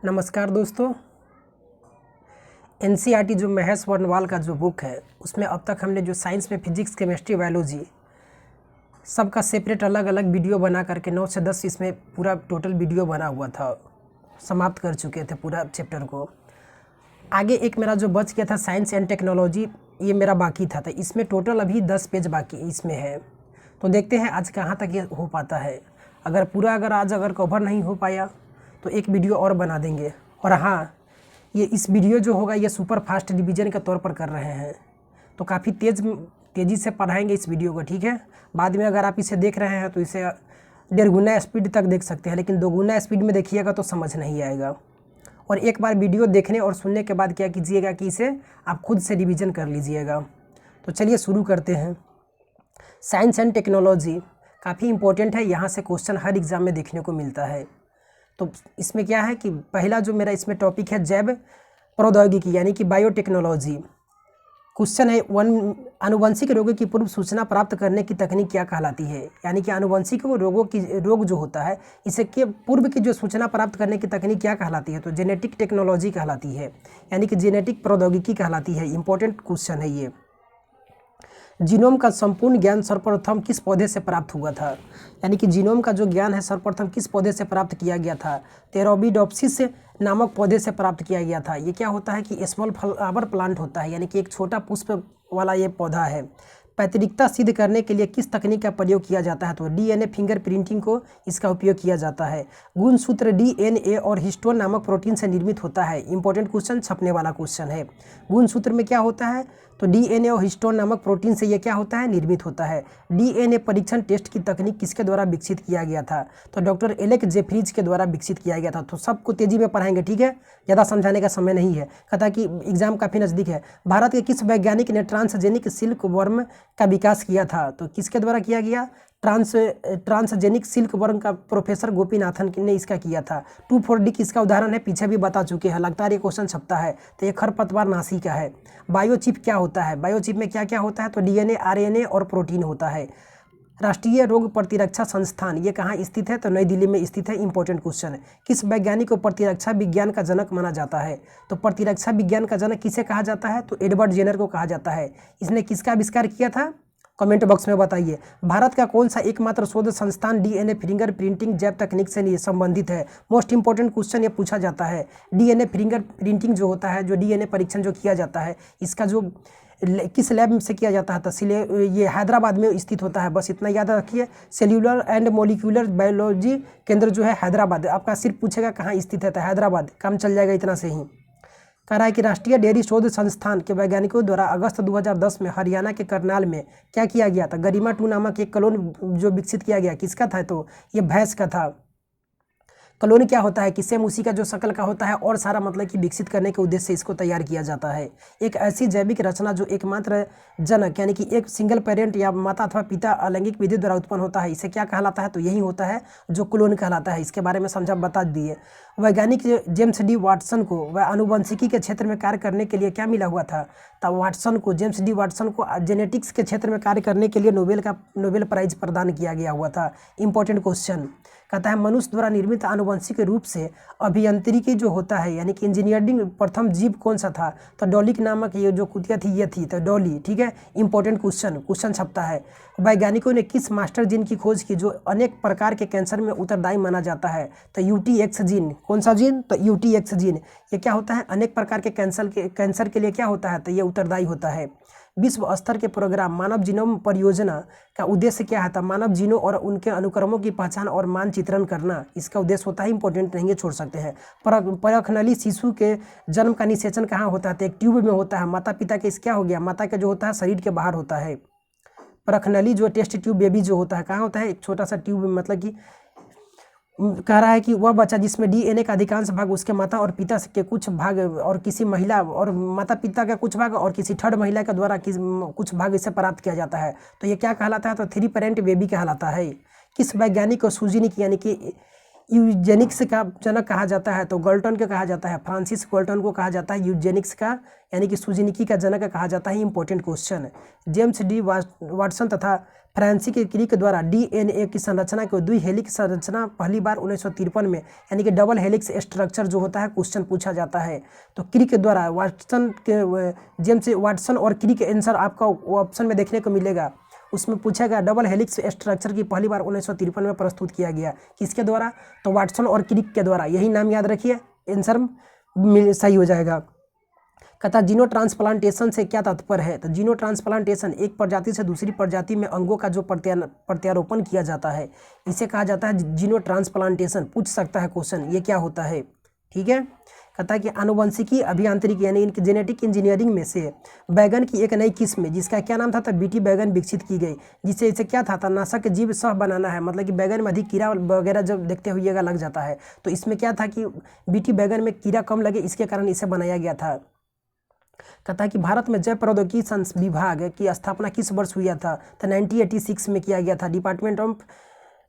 नमस्कार दोस्तों। एनसीईआरटी जो महेश वर्णवाल का जो बुक है उसमें अब तक हमने जो साइंस में फिजिक्स, केमिस्ट्री, बायोलॉजी सबका सेपरेट अलग अलग वीडियो बना करके 9 से 10 इसमें पूरा टोटल वीडियो बना हुआ था, समाप्त कर चुके थे पूरा चैप्टर को। आगे एक मेरा जो बच गया था साइंस एंड टेक्नोलॉजी, ये मेरा बाकी था, तो इसमें टोटल अभी 10 पेज बाकी इसमें है। तो देखते हैं आज कहाँ तक ये हो पाता है। अगर आज कवर नहीं हो पाया तो एक वीडियो और बना देंगे। और हाँ, ये इस वीडियो जो होगा ये सुपर फास्ट रिवीजन के तौर पर कर रहे हैं, तो काफ़ी तेज़ी से पढ़ाएंगे इस वीडियो को, ठीक है। बाद में अगर आप इसे देख रहे हैं तो इसे 1.5 गुना स्पीड तक देख सकते हैं, लेकिन 2 गुना स्पीड में देखिएगा तो समझ नहीं आएगा। और एक बार वीडियो देखने और सुनने के बाद क्या कीजिएगा कि इसे आप खुद से रिवीजन कर लीजिएगा। तो चलिए शुरू करते हैं। साइंस एंड टेक्नोलॉजी काफ़ी इंपॉर्टेंट है, यहाँ से क्वेश्चन हर एग्ज़ाम में देखने को मिलता है। तो इसमें क्या है कि पहला जो मेरा इसमें टॉपिक है जैव प्रौद्योगिकी यानी कि बायोटेक्नोलॉजी। क्वेश्चन है आनुवंशिक रोगों की पूर्व सूचना प्राप्त करने की तकनीक क्या कहलाती है। यानी कि आनुवंशिक रोग जो होता है इसे के पूर्व की जो सूचना प्राप्त करने की तकनीक क्या कहलाती है, तो जेनेटिक टेक्नोलॉजी कहलाती है, यानी कि जेनेटिक प्रौद्योगिकी कहलाती है। इंपॉर्टेंट क्वेश्चन है ये। जीनोम का संपूर्ण ज्ञान सर्वप्रथम किस पौधे से प्राप्त हुआ था। यानी कि जीनोम का जो ज्ञान है सर्वप्रथम किस पौधे से प्राप्त किया गया था, टेरोबीडोप्सिस नामक पौधे से प्राप्त किया गया था। ये क्या होता है कि स्मॉल फ्लावर प्लांट होता है, यानी कि एक छोटा पुष्प वाला ये पौधा है। पैतृकता सिद्ध करने के लिए किस तकनीक का प्रयोग किया जाता है, तो डीएनए फिंगर प्रिंटिंग को इसका उपयोग किया जाता है। गुणसूत्र डीएनए और हिस्टोन नामक प्रोटीन से निर्मित होता है। इंपॉर्टेंट क्वेश्चन, छपने वाला क्वेश्चन है। गुणसूत्र में क्या होता है, तो डीएनए और हिस्टोन नामक प्रोटीन से ये क्या होता है, निर्मित होता है। डीएनए परीक्षण टेस्ट की तकनीक किसके द्वारा विकसित किया गया था, तो डॉक्टर एलेक जेफरीज के द्वारा विकसित किया गया था। तो सबको तेजी में पढ़ाएंगे, ठीक है, ज़्यादा समझाने का समय नहीं है। कहता कि एग्जाम काफ़ी नज़दीक है। भारत के किस वैज्ञानिक ने ट्रांसजेनिक सिल्क वर्म का विकास किया था, तो किसके द्वारा किया गया, ट्रांसजेनिक सिल्क वर्म का प्रोफेसर गोपीनाथन ने इसका किया था। 2,4-D किसका उदाहरण है, पीछे भी बता चुके हैं, लगातार ये क्वेश्चन छपता है। तो ये खरपतवार नाशी का है। बायोचिप क्या होता है, बायोचिप में क्या क्या होता है, तो डीएनए, आरएनए और प्रोटीन होता है। राष्ट्रीय रोग प्रतिरक्षा संस्थान ये कहाँ स्थित है, तो नई दिल्ली में स्थित है। इंपॉर्टेंट क्वेश्चन है। किस वैज्ञानिक को प्रतिरक्षा विज्ञान का जनक माना जाता है, तो प्रतिरक्षा विज्ञान का जनक किसे कहा जाता है, तो एडवर्ड जेनर को कहा जाता है। इसने किसका आविष्कार किया था, कमेंट बॉक्स में बताइए। भारत का कौन सा एकमात्र शोध संस्थान डीएनए फिंगर प्रिंटिंग जैव तकनीक से संबंधित है। मोस्ट इंपॉर्टेंट क्वेश्चन ये पूछा जाता है। डीएनए फिंगर प्रिंटिंग जो होता है, जो डीएनए परीक्षण जो किया जाता है, इसका जो किस लैब से किया जाता है, तो ये हैदराबाद में स्थित होता है। बस इतना याद रखिए। सेल्यूलर एंड मोलिकुलर बायोलॉजी केंद्र जो है हैदराबाद, आपका सिर्फ पूछेगा कहाँ स्थित है, तो हैदराबाद, काम चल जाएगा इतना से ही। कह रहा है कि राष्ट्रीय डेयरी शोध संस्थान के वैज्ञानिकों द्वारा अगस्त 2010 में हरियाणा के करनाल में क्या किया गया था, गरिमा 2 नामक एक क्लोन जो विकसित किया गया, किसका था, तो ये भैंस का था। क्लोन क्या होता है कि सेम उसी का जो शक्ल का होता है और सारा, मतलब कि विकसित करने के उद्देश्य से इसको तैयार किया जाता है। एक ऐसी जैविक रचना जो एकमात्र जनक यानी कि एक सिंगल पेरेंट या माता अथवा पिता अलैंगिक विधि द्वारा उत्पन्न होता है, इसे क्या कहलाता है, तो यही होता है जो क्लोन कहलाता है। इसके बारे में समझा बता दिए। वैज्ञानिक जेम्स डी वाटसन को वह आनुवंशिकी के क्षेत्र में कार्य करने के लिए क्या मिला हुआ था, तब वाटसन को, जेम्स डी वाटसन को जेनेटिक्स के क्षेत्र में कार्य करने के लिए नोबेल प्राइज प्रदान किया गया हुआ था। इंपॉर्टेंट क्वेश्चन कहता है मनुष्य द्वारा निर्मित आनुवंशिक रूप से अभियांत्रिकी जो होता है यानी कि इंजीनियरिंग प्रथम जीव कौन सा था, तो डॉलिक नामक ये जो कुतिया थी ये थी, तो डॉली, ठीक है। इंपॉर्टेंट क्वेश्चन छपता है। वैज्ञानिकों ने किस मास्टर जीन की खोज की जो अनेक प्रकार के कैंसर में उत्तरदायी माना जाता है, तो यूटीएक्स जीन। कौन सा जीन, तो यूटीएक्स जीन। ये क्या होता है, अनेक प्रकार के कैंसर के लिए क्या होता है, तो ये उत्तरदायी होता है। विश्व स्तर के प्रोग्राम मानव जीनोम परियोजना का उद्देश्य क्या है, था मानव जीनों और उनके अनुक्रमों की पहचान और मानचित्रण करना, इसका उद्देश्य होता है। इंपॉर्टेंट नहीं है, छोड़ सकते हैं। परखनली शिशु के जन्म का निषेचन कहाँ होता है, तो एक ट्यूब में होता है। माता पिता के इस क्या हो गया, माता का जो होता है शरीर के बाहर होता है। परखनली जो टेस्ट ट्यूब बेबी जो होता है कहाँ होता है, एक छोटा सा ट्यूब में, मतलब कि कह रहा है कि वह बच्चा जिसमें डीएनए का अधिकांश भाग उसके माता और पिता के कुछ भाग और किसी महिला और माता पिता का कुछ भाग और किसी थर्ड महिला के द्वारा कुछ भाग इसे प्राप्त किया जाता है, तो ये क्या कहलाता है, तो 3 पेरेंट बेबी कहलाता है। किस वैज्ञानिक को सूजिनिक यानी कि यूजेनिक्स का जनक कहा जाता है तो गाल्टन को कहा जाता है, फ्रांसिस गाल्टन को कहा जाता है यूजेनिक्स का यानी कि सूजनिकी का जनक कहा जाता है। Important question, James D Watson तथा फ्रांसिस क्रिक द्वारा डीएनए की संरचना को द्विहेलिक्स संरचना पहली बार 1953 में यानी कि डबल हेलिक्स स्ट्रक्चर जो होता है क्वेश्चन पूछा जाता है। तो क्रिक द्वारा वाटसन के जेम्स वाटसन और क्रिक आंसर आपका ऑप्शन में देखने को मिलेगा। उसमें पूछा गया डबल हेलिक्स स्ट्रक्चर की पहली बार 1953 में प्रस्तुत किया गया, किसके द्वारा? तो वाटसन और क्रिक के द्वारा। यही नाम याद रखिए, आंसर सही हो जाएगा। कहता जीनो ट्रांसप्लांटेशन से क्या तात्पर्य है? तो जीनो ट्रांसप्लांटेशन एक प्रजाति से दूसरी प्रजाति में अंगों का जो प्रत्यारोपण किया जाता है इसे कहा जाता है जीनो ट्रांसप्लांटेशन। पूछ सकता है क्वेश्चन, ये क्या होता है? ठीक है। कहता है कि आनुवंशिकी अभियांत्रिकी यानी जेनेटिक इंजीनियरिंग में से बैगन की एक नई किस्म जिसका क्या नाम था? तो बीटी बैगन विकसित की गई, जिससे इसे क्या था? नाशक जीव सह बनाना है, मतलब कि बैगन में अधिक कीड़ा वगैरह जब देखते हुएगा लग जाता है, तो इसमें क्या था कि बीटी बैगन में कीड़ा कम लगे, इसके कारण इसे बनाया गया था। कहता है कि भारत में जैव प्रौद्योगिकी विभाग की स्थापना किस वर्ष हुआ था? तो 1986 में किया गया था। डिपार्टमेंट ऑफ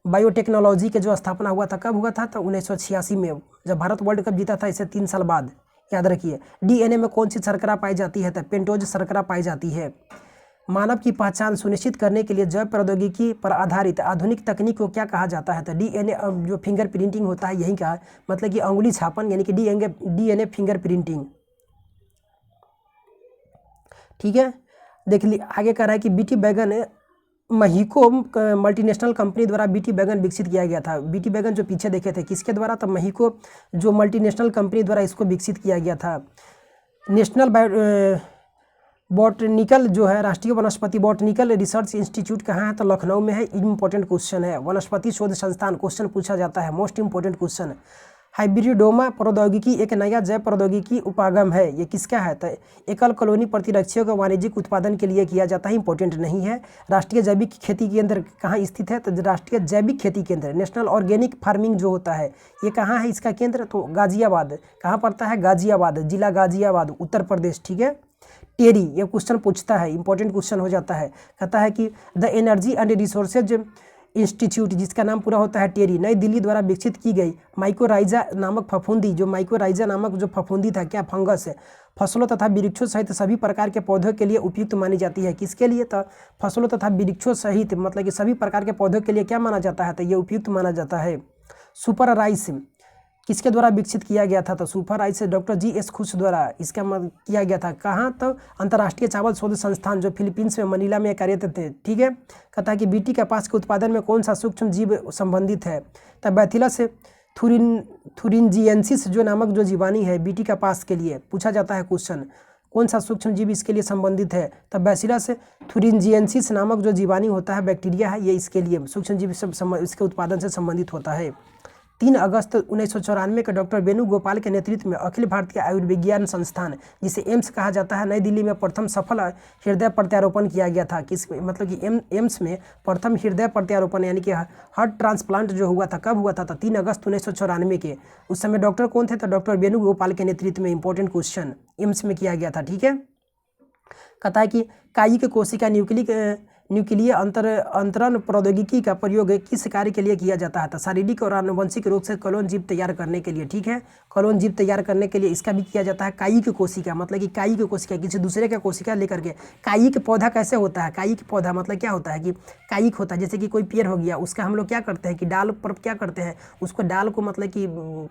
बायोटेक्नोलॉजी के जो स्थापना हुआ था, कब हुआ था? तो 1986 में, जब भारत वर्ल्ड कप जीता था, इसे 3 साल बाद। याद रखिए। डीएनए में कौन सी शर्करा पाई जाती है? तो पेंटोज शर्करा पाई जाती है। मानव की पहचान सुनिश्चित करने के लिए जैव प्रौद्योगिकी पर आधारित आधुनिक तकनीक को क्या कहा जाता है? तो डीएनए जो फिंगर प्रिंटिंग होता है यही का मतलब कि अंगुली छापन यानी कि डीएनए फिंगर प्रिंटिंग। ठीक है। देख ली आगे कह रहा है कि बीटी बैगन महीको मल्टीनेशनल कंपनी द्वारा बीटी बैगन विकसित किया गया था। बीटी बैगन जो पीछे देखे थे किसके द्वारा? तो महीको जो मल्टीनेशनल कंपनी द्वारा इसको विकसित किया गया था। नेशनल बॉटनिकल जो है राष्ट्रीय वनस्पति बॉटनिकल रिसर्च इंस्टीट्यूट कहाँ है? तो लखनऊ में है। इंपॉर्टेंट क्वेश्चन है। वनस्पति शोध संस्थान क्वेश्चन पूछा जाता है, मोस्ट इंपॉर्टेंट क्वेश्चन। हाइब्रिडोमा प्रौद्योगिकी एक नया जैव प्रौद्योगिकी उपागम है, ये किसका है? तो एकल कॉलोनी प्रतिरक्षियों का वाणिज्यिक उत्पादन के लिए किया जाता है, इंपॉर्टेंट नहीं है। राष्ट्रीय जैविक खेती केंद्र कहाँ स्थित है? तो राष्ट्रीय जैविक खेती केंद्र नेशनल ऑर्गेनिक फार्मिंग जो होता है ये कहाँ है इसका केंद्र? तो गाजियाबाद। कहाँ पड़ता है? गाजियाबाद, जिला गाजियाबाद, उत्तर प्रदेश। ठीक है। टेरी, ये क्वेश्चन पूछता है, इंपॉर्टेंट क्वेश्चन हो जाता है। कहता है कि the energy and resources institute जिसका नाम पूरा होता है टेरी, नई दिल्ली द्वारा विकसित की गई माइकोराइजा नामक फफूंदी, जो माइकोराइजा नामक जो फफूंदी था क्या फंगस है, फसलों तथा वृक्षों सहित सभी प्रकार के पौधों के लिए उपयुक्त मानी जाती है। किसके लिए? तो फसलों तथा वृक्षों सहित मतलब कि सभी प्रकार के पौधों के लिए क्या माना जाता है? तो ये उपयुक्त माना जाता है। सुपर राइस किसके द्वारा विकसित किया गया था? तो सुपर राइस डॉक्टर जी.एस. खुश द्वारा इसका किया गया था। कहाँ? तो अंतर्राष्ट्रीय चावल शोध संस्थान जो फिलीपींस में मनीला में कार्यरत थे। ठीक है। कहता है कि बीटी कपास के उत्पादन में कौन सा सूक्ष्म जीव संबंधित है? तो बैथिलस थुरिंजिएंसिस जो नामक जो जीवाणु है बीटी कपास के लिए पूछा जाता है क्वेश्चन, कौन सा सूक्ष्म जीव इसके लिए संबंधित है? तब बैसिलस थुरिंजिएंसिस नामक जो जीवाणु होता है बैक्टीरिया है, ये इसके लिए सूक्ष्म जीव इसके उत्पादन से संबंधित होता है। 3 अगस्त 1994 के डॉक्टर वेणुगोपाल के नेतृत्व में अखिल भारतीय आयुर्विज्ञान संस्थान जिसे एम्स कहा जाता है, नई दिल्ली में प्रथम सफल हृदय प्रत्यारोपण किया गया था। किस मतलब कि एम्स में प्रथम हृदय प्रत्यारोपण यानी कि हार्ट ट्रांसप्लांट जो हुआ था, कब हुआ था? तो 3 अगस्त 1994 के। उस समय डॉक्टर कौन थे? तो डॉक्टर वेणुगोपाल के नेतृत्व में। इंपॉर्टेंट क्वेश्चन, एम्स में किया गया था। ठीक है। कहता है कि कायिक कोशिका न्यूक्लिय अंतरण प्रौद्योगिकी का प्रयोग किस कार्य के लिए किया जाता है? तो शारीरिक और आनुवंशिक रूप से क्लोन जीव तैयार करने के लिए। ठीक है। क्लोन जीव तैयार करने के लिए इसका भी किया जाता है। कायिक कोशिका मतलब कि कायिक कोशिका किसी दूसरे का कोशिका लेकर के। कायिक पौधा कैसे होता है? कायिक पौधा मतलब क्या होता है कि कायिक होता है जैसे कि कोई पेड़ हो गया, उसका हम लोग क्या करते हैं कि डाल पर क्या करते हैं, उसको डाल को मतलब कि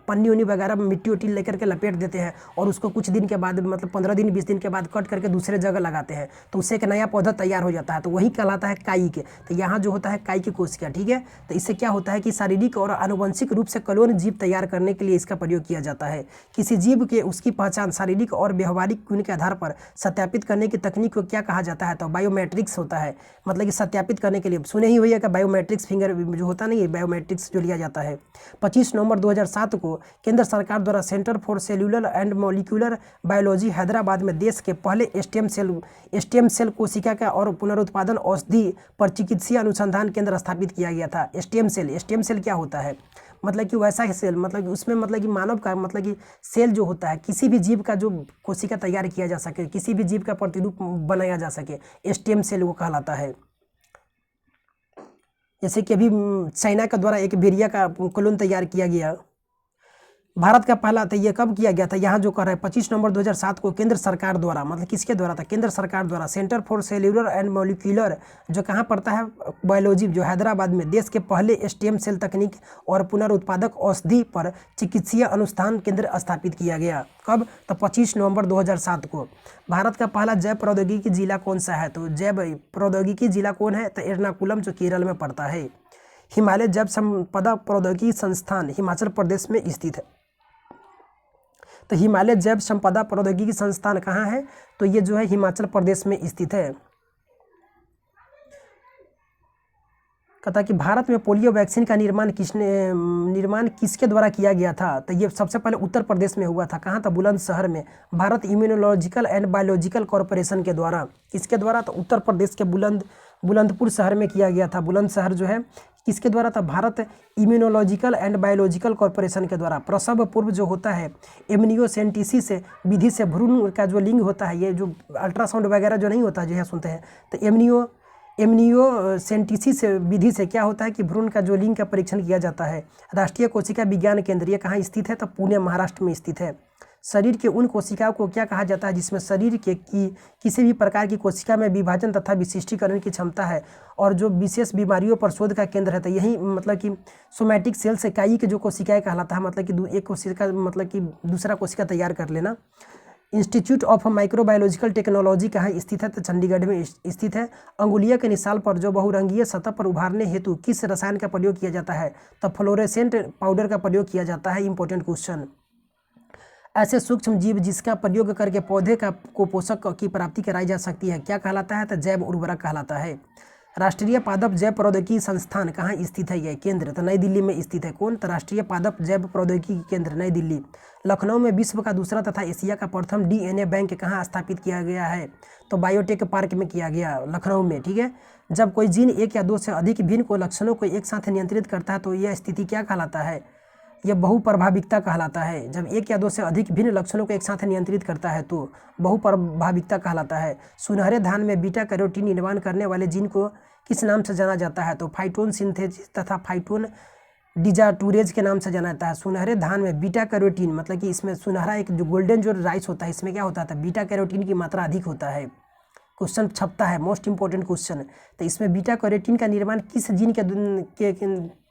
पन्नी उन्नी वगैरह मिट्टी उट्टी लेकर के लपेट देते हैं और उसको कुछ दिन के बाद मतलब 15 दिन 20 दिन के बाद कट करके दूसरे जगह लगाते हैं, तो उससे एक नया पौधा तैयार हो जाता है, तो वही कहलाता है कायिक। तो यहाँ जो होता है कायिक कोशिका। ठीक है। तो इससे क्या होता है कि शारीरिक और आनुवंशिक रूप से क्लोन जीव तैयार करने के लिए इसका प्रयोग किया जाता है। किसी जीव के उसकी पहचान शारीरिक और व्यवहारिक गुण के आधार पर सत्यापित करने की तकनीक को क्या कहा जाता है? तो बायोमेट्रिक्स होता है, मतलब कि सत्यापित करने के लिए सुने ही होइएगा बायोमेट्रिक्स फिंगर जो होता नहीं है, बायोमेट्रिक्स जो लिया जाता है। 25 नवंबर 2007 को केंद्र सरकार द्वारा centre for cellular and molecular biology Hyderabad में देश के पहले स्टेम सेल कोशिका का और पुनरुत्पादन औषधि पर चिकित्सीय अनुसंधान केंद्र स्थापित किया गया था। स्टेम सेल क्या होता है? मतलब कि वैसा ही सेल, मतलब कि उसमें मतलब कि मानव का मतलब कि सेल जो होता है किसी भी जीव का जो कोशिका तैयार किया जा सके, किसी भी जीव का प्रतिरूप बनाया जा सके, स्टेम सेल वो कहलाता है। जैसे कि अभी चाइना के द्वारा एक बेरिया का क्लोन तैयार किया गया। भारत का पहला था, ये कब किया गया था, यहाँ जो कर रहा है 25 नवंबर 2007 को केंद्र सरकार द्वारा, मतलब किसके द्वारा था, केंद्र सरकार द्वारा centre for cellular and molecular जो कहाँ पड़ता है, बायोलॉजी, जो हैदराबाद में देश के पहले स्टेम सेल तकनीक और पुनरुत्पादक औषधि पर चिकित्सीय अनुसंधान केंद्र स्थापित किया गया। कब, तो 25 नवंबर 2007 को। भारत का पहला जैव प्रौद्योगिकी जिला कौन सा है, तो जैव प्रौद्योगिकी जिला कौन है, तो एर्नाकुलम जो केरल में पड़ता है। हिमालय जैव संपदा प्रौद्योगिकी संस्थान हिमाचल प्रदेश में स्थित है। तो हिमालय जैव संपदा प्रौद्योगिकी संस्थान कहाँ है, तो ये जो है हिमाचल प्रदेश में स्थित है। कहता कि भारत में पोलियो वैक्सीन का निर्माण किसके द्वारा किया गया था, तो ये सबसे पहले उत्तर प्रदेश में हुआ था। कहाँ था, बुलंदशहर में, Bharat immunological and biological corporation के द्वारा। किसके द्वारा, तो उत्तर प्रदेश के बुलंदपुर शहर में किया गया था। बुलंदशहर जो है किसके द्वारा था, Bharat immunological and biological corporation के द्वारा। प्रसव पूर्व जो होता है एमनियोसेंटिसिस विधि से भ्रूण का जो लिंग होता है, ये जो अल्ट्रासाउंड वगैरह जो नहीं होता जो यहाँ सुनते हैं, तो एमनियोसेंटिसिस विधि से क्या होता है कि भ्रूण का जो लिंग का परीक्षण किया जाता है। राष्ट्रीय कोशिका विज्ञान केंद्र ये कहाँ स्थित है, तो पुणे महाराष्ट्र में स्थित है। शरीर के उन कोशिकाओं को क्या कहा जाता है जिसमें शरीर के किसी भी प्रकार की कोशिका में विभाजन तथा विशिष्टीकरण की क्षमता है और जो विशेष बीमारियों पर शोध का केंद्र है। तो यही मतलब कि सोमैटिक सेल्स इकाई के जो कोशिकाएं कहलाता है, मतलब कि एक कोशिका मतलब कि दूसरा कोशिका तैयार कर लेना। इंस्टीट्यूट ऑफ माइक्रोबायोलॉजिकल टेक्नोलॉजी कहाँ स्थित है, तो चंडीगढ़ में स्थित है। अंगुलिया के निशान पर जो बहुरंगीय सतह पर उभारने हेतु किस रसायन का प्रयोग किया जाता है, तो फ्लोरेसेंट पाउडर का प्रयोग किया जाता है। Important question. ऐसे सूक्ष्म जीव जिसका प्रयोग करके पौधे को पोषक की प्राप्ति कराई जा सकती है क्या कहलाता है, तो जैव उर्वरक कहलाता है। राष्ट्रीय पादप जैव प्रौद्योगिकी संस्थान कहाँ स्थित है, यह केंद्र, तो नई दिल्ली में स्थित है। कौन, तो राष्ट्रीय पादप जैव प्रौद्योगिकी केंद्र नई दिल्ली। लखनऊ में विश्व का दूसरा तथा एशिया का प्रथम डीएनए बैंक कहाँ स्थापित किया गया है, तो बायोटेक पार्क में किया गया, लखनऊ में। ठीक है। जब कोई जीन एक या दो से अधिक भिन्न को लक्षणों को एक साथ नियंत्रित करता है तो यह स्थिति क्या कहलाता है, यह बहुप्रभाविकता कहलाता है। जब एक या दो से अधिक भिन्न लक्षणों को एक साथ नियंत्रित करता है तो बहुप्रभाविकता कहलाता है। सुनहरे धान में बीटा कैरोटीन निर्माण करने वाले जीन को किस नाम से जाना जाता है, तो फाइटोन सिंथेसिस तथा फाइटोन डिजाटूरेज के नाम से जाना जाता है। सुनहरे धान में बीटा कैरोटीन मतलब कि इसमें सुनहरा एक जो गोल्डन जो राइस होता है इसमें क्या होता है, बीटा कैरोटीन की मात्रा अधिक होता है। क्वेश्चन छपता है, मोस्ट इंपॉर्टेंट क्वेश्चन। तो इसमें बीटा कैरोटीन का निर्माण किस जीन के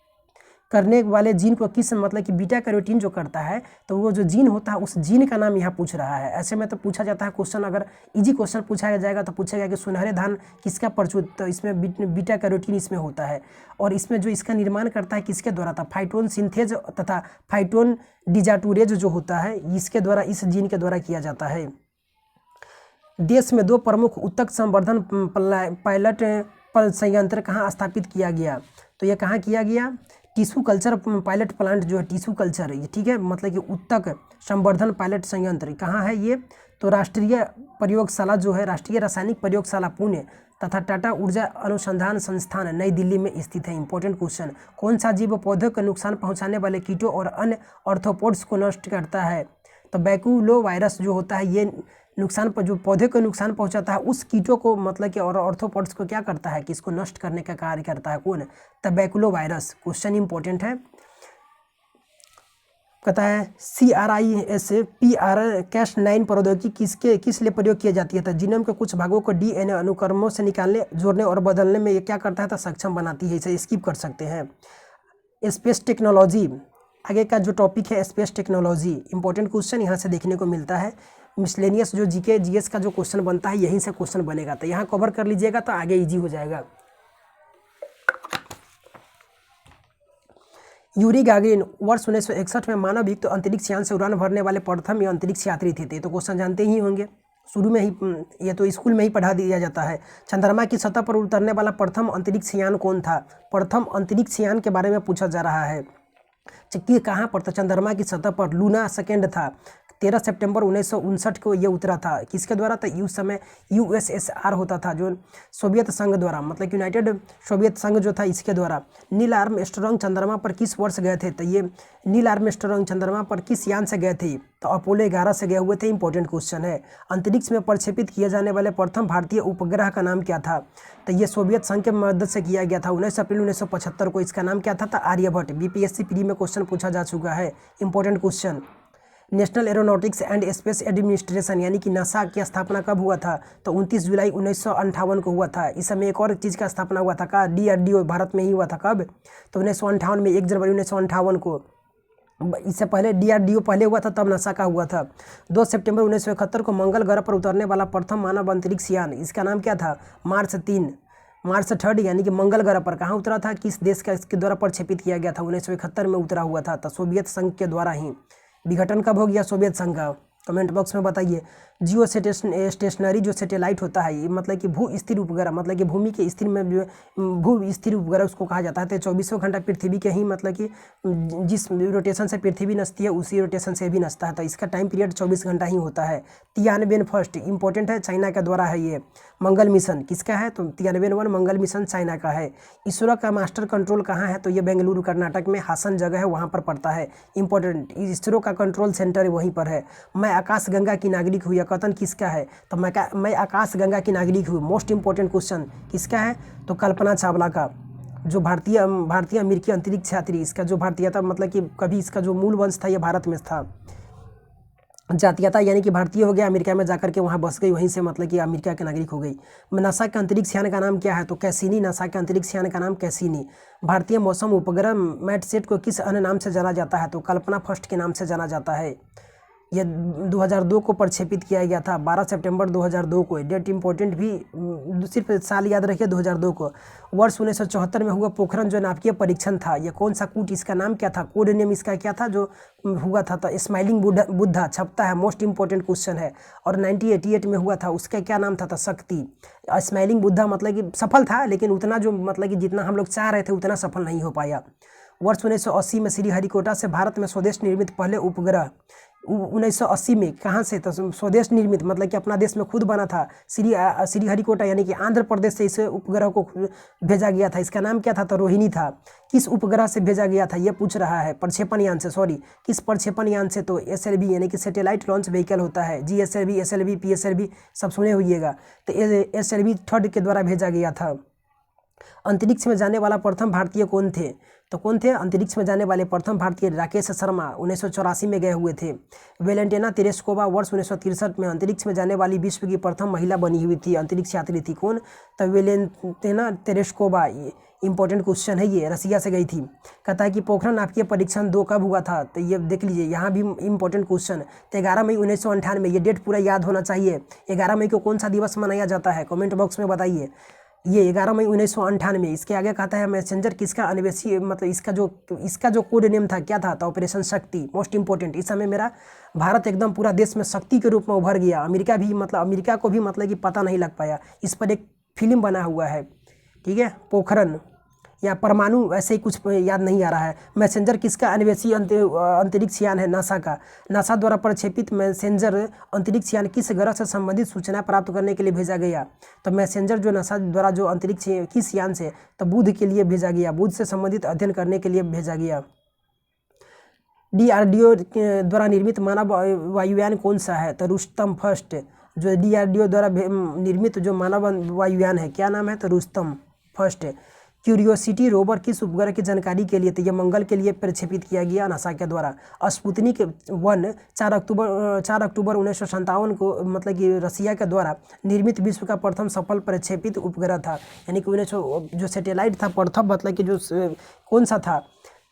करने वाले जीन को किस मतलब कि बीटा कैरोटीन जो करता है तो वो जो जीन होता है उस जीन का नाम यहाँ पूछ रहा है। ऐसे में तो पूछा जाता है क्वेश्चन, अगर इजी क्वेश्चन पूछा जाएगा तो पूछेगा कि सुनहरे धान किसका प्रचुर, तो इसमें बीटा कैरोटीन इसमें होता है। और इसमें जो इसका निर्माण करता है किसके द्वारा था, फाइटोन सिंथेज तथा फाइटोन डिजाटूरेज जो होता है इसके द्वारा, इस जीन के द्वारा किया जाता है। देश में दो प्रमुख ऊतक संवर्धन पायलट संयंत्र कहाँ स्थापित किया गया, तो यह कहाँ किया गया, टिश्यू कल्चर पायलट प्लांट जो है टिश्यू कल्चर, ये ठीक है, मतलब कि ऊतक संवर्धन पायलट संयंत्र कहाँ है ये, तो राष्ट्रीय प्रयोगशाला जो है राष्ट्रीय रासायनिक प्रयोगशाला पुणे तथा टाटा ऊर्जा अनुसंधान संस्थान नई दिल्ली में स्थित है। Important question. कौन सा जीव पौधों को नुकसान पहुंचाने वाले कीटों और अन्य ऑर्थोपोड्स को नष्ट करता है, तो बैकुलो वायरस जो होता है ये नुकसान पर जो पौधे को नुकसान पहुंचाता है उस कीटों को मतलब कि और ऑर्थोपोड्स को क्या करता है कि इसको नष्ट करने का कार्य करता है। कौन, टबैकुलो वायरस। क्वेश्चन इंपॉर्टेंट है। कहता है CRISPR-Cas9 प्रौद्योगिकी किस लिए प्रयोग की जाती है, तो जीनोम के कुछ भागों को DNA अनुक्रमों से निकालने, जोड़ने और बदलने में ये क्या करता है, तो सक्षम बनाती है। इसे स्किप कर सकते हैं। स्पेस टेक्नोलॉजी आगे का जो टॉपिक है, स्पेस टेक्नोलॉजी। इंपॉर्टेंट क्वेश्चन यहाँ से देखने को मिलता है। मिसलेनियस जो जीके जीएस का जो क्वेश्चन बनता है यहीं से क्वेश्चन बनेगा, तो यहाँ कवर कर लीजिएगा तो आगे इजी हो जाएगा। यूरी गागरिन वर्ष 1961 में मानव युक्त अंतरिक्ष यान से उड़ान भरने वाले प्रथम अंतरिक्ष यात्री थे। तो क्वेश्चन जानते ही होंगे, शुरू में ही ये तो स्कूल में ही पढ़ा दिया जाता है। चंद्रमा की सतह पर उतरने वाला प्रथम अंतरिक्ष यान कौन था, प्रथम अंतरिक्ष यान के बारे में पूछा जा रहा है कि कहाँ पर था, चंद्रमा की सतह पर। लूना सेकेंड था, 13 सितंबर 1959 को ये उतरा था। किसके द्वारा? तो उस समय USSR होता था, जो सोवियत संघ द्वारा, मतलब कि यूनाइटेड सोवियत संघ जो था, इसके द्वारा। नील आर्मस्ट्रांग चंद्रमा पर किस वर्ष गए थे? तो ये नील आर्मस्ट्रांग चंद्रमा पर किस यान से गए थे? तो अपोलो 11 से गए हुए थे। इंपॉर्टेंट क्वेश्चन है। अंतरिक्ष में प्रक्षेपित किए जाने वाले प्रथम भारतीय उपग्रह का नाम क्या था? तो ये सोवियत संघ के मदद से किया गया था 19 अप्रैल 1975 को। इसका नाम क्या था? तो आर्यभट्ट। BPSC प्री में क्वेश्चन पूछा जा चुका है। Important question. National aeronautics and space administration यानी कि नासा की स्थापना कब हुआ था? तो 29 जुलाई 1958 को हुआ था। इस समय एक और चीज़ का स्थापना हुआ था, का DRDO भारत में ही हुआ था। कब? तो 1958 में, 1 जनवरी 1958 को। इससे पहले DRDO पहले हुआ था, तब नासा का हुआ था। 2 सितंबर 1971 को मंगल ग्रह पर उतरने वाला प्रथम मानव अंतरिक्ष यान, इसका नाम क्या था? मार्स 3 यानी कि मंगल ग्रह पर कहाँ उतरा था? किस देश का इसके द्वारा प्रक्षेपित किया गया था? 1971 में उतरा हुआ था, तो सोवियत संघ के द्वारा ही। विघटन कब हो गया सोवियत संघ का? कमेंट बॉक्स में बताइए। जियो स्टेशनरी जो सैटेलाइट होता है, ये मतलब कि भू स्थिर उपग्रह, मतलब कि भूमि के स्थिर में जो भू स्थिर उपग्रह उसको कहा जाता है। तो 24 घंटा पृथ्वी के ही, मतलब कि जिस रोटेशन से पृथ्वी नचती है उसी रोटेशन से भी नचता है। तो इसका टाइम पीरियड 24 घंटा ही होता है। तियानबेन फर्स्ट इंपॉर्टेंट है, चाइना के द्वारा है ये। मंगल मिशन किसका है? तो 93वां मंगल मिशन चाइना का है। इसरो का मास्टर कंट्रोल कहाँ है? तो ये बेंगलुरु कर्नाटक में हासन जगह है, वहाँ पर पड़ता है। इंपॉर्टेंट, इसरो का कंट्रोल सेंटर वहीं पर है। मैं आकाश गंगा की नागरिक हुई, कथन किसका है? तो मैं आकाश गंगा की नागरिक हूँ। मोस्ट इंपॉर्टेंट क्वेश्चन किसका है? तो कल्पना चावला का, जो भारतीय अमेरिकी अंतरिक्ष यात्री। इसका जो भारतीयता, मतलब कि कभी इसका जो मूल वंश था ये भारत में था। जातीयता यानी कि भारतीय हो गया, अमेरिका में जाकर के वहाँ बस गई, वहीं से मतलब कि अमेरिका के नागरिक हो गई। नासा के अंतरिक्ष यान का नाम क्या है? तो कैसिनी। नासा के अंतरिक्ष यान का नाम कैसिनी। भारतीय मौसम उपग्रह मैटसेट को किस अन्य नाम से जाना जाता है? तो कल्पना फर्स्ट के नाम से जाना जाता है। यह 2002 को प्रक्षेपित किया गया था, 12 सितंबर 2002 को। डेट इंपॉर्टेंट भी, सिर्फ साल याद रखिए 2002 को। वर्ष 1974 में हुआ पोखरण जो नाभिकीय परीक्षण था, यह कौन सा कूट, इसका नाम क्या था? कोड नेम इसका क्या था जो हुआ था? तो स्माइलिंग बुद्धा छपता है। मोस्ट इंपॉर्टेंट क्वेश्चन है। और 1988 में हुआ था, उसका क्या नाम था? तो शक्ति। स्माइलिंग बुद्धा मतलब कि सफल था, लेकिन उतना जो, मतलब कि जितना हम लोग चाह रहे थे उतना सफल नहीं हो पाया। वर्ष 1980 में श्रीहरिकोटा से भारत में स्वदेश निर्मित पहले उपग्रह, 1980 में कहाँ से? तो स्वदेश निर्मित मतलब कि अपना देश में खुद बना था। श्रीहरिकोटा यानी कि आंध्र प्रदेश से इस उपग्रह को भेजा गया था। इसका नाम क्या था? तो रोहिणी था। किस उपग्रह से भेजा गया था ये पूछ रहा है? प्रक्षेपण यान से, सॉरी, किस प्रक्षेपण यान से? तो SLV यानी कि सैटेलाइट लॉन्च व्हीकल होता है। GSLV, SLV, PSLV सब सुने होइएगा। तो SLV 3 के द्वारा भेजा गया था। अंतरिक्ष में जाने वाला प्रथम भारतीय कौन थे? तो कौन थे अंतरिक्ष में जाने वाले प्रथम भारतीय? राकेश शर्मा 1984 में गए हुए थे। वेलेंटिना तेरेस्कोवा वर्ष 1963 में अंतरिक्ष में जाने वाली विश्व की प्रथम महिला बनी हुई थी, अंतरिक्ष यात्री थी। कौन? तो वेलेंटिना तेरेस्कोवा। इंपॉर्टेंट क्वेश्चन है ये, रसिया से गई थी। कहता है कि पोखरण नाभिकीय परीक्षण 2 कब हुआ था? तो ये देख लीजिए, यहाँ भी इंपॉर्टेंट क्वेश्चन। तो 11 मई 1998, ये डेट पूरा याद होना चाहिए। 11 मई को कौन सा दिवस मनाया जाता है? कमेंट बॉक्स में बताइए। ये 11 मई 1998। इसके आगे कहता है मैसेंजर किसका अन्वेषी, मतलब इसका जो कोड नेम था क्या था? तो ऑपरेशन शक्ति। मोस्ट इंपॉर्टेंट, इस समय मेरा भारत एकदम पूरा देश में शक्ति के रूप में उभर गया। अमेरिका को भी मतलब कि पता नहीं लग पाया। इस पर एक फिल्म बना हुआ है, ठीक है। पोखरण या परमाणु, ऐसे ही कुछ याद नहीं आ रहा है। मैसेंजर किसका अन्वेषी अंतरिक्ष यान है? नासा का। नासा द्वारा प्रक्षेपित मैसेंजर अंतरिक्ष यान किस ग्रह से संबंधित सूचना प्राप्त करने के लिए भेजा गया? तो मैसेंजर जो नासा द्वारा जो अंतरिक्ष किस यान से? तो बुध के लिए भेजा गया, बुध से संबंधित अध्ययन करने के लिए भेजा गया। DRDO द्वारा निर्मित मानव वायुयान कौन सा है? तो रुस्तम फर्स्ट। जो DRDO द्वारा निर्मित जो मानव वायुयान है, क्या नाम है? तो रुस्तम फर्स्ट। क्यूरियोसिटी रोवर किस उपग्रह की जानकारी के लिए? तो यह मंगल के लिए प्रक्षेपित किया गया नासा के द्वारा। स्पुतनिक 1 4 अक्टूबर 1957 को, मतलब कि रसिया के द्वारा निर्मित विश्व का प्रथम सफल प्रक्षेपित उपग्रह था। यानी कि 1900 जो सैटेलाइट था प्रथम, मतलब कि जो कौन सा था?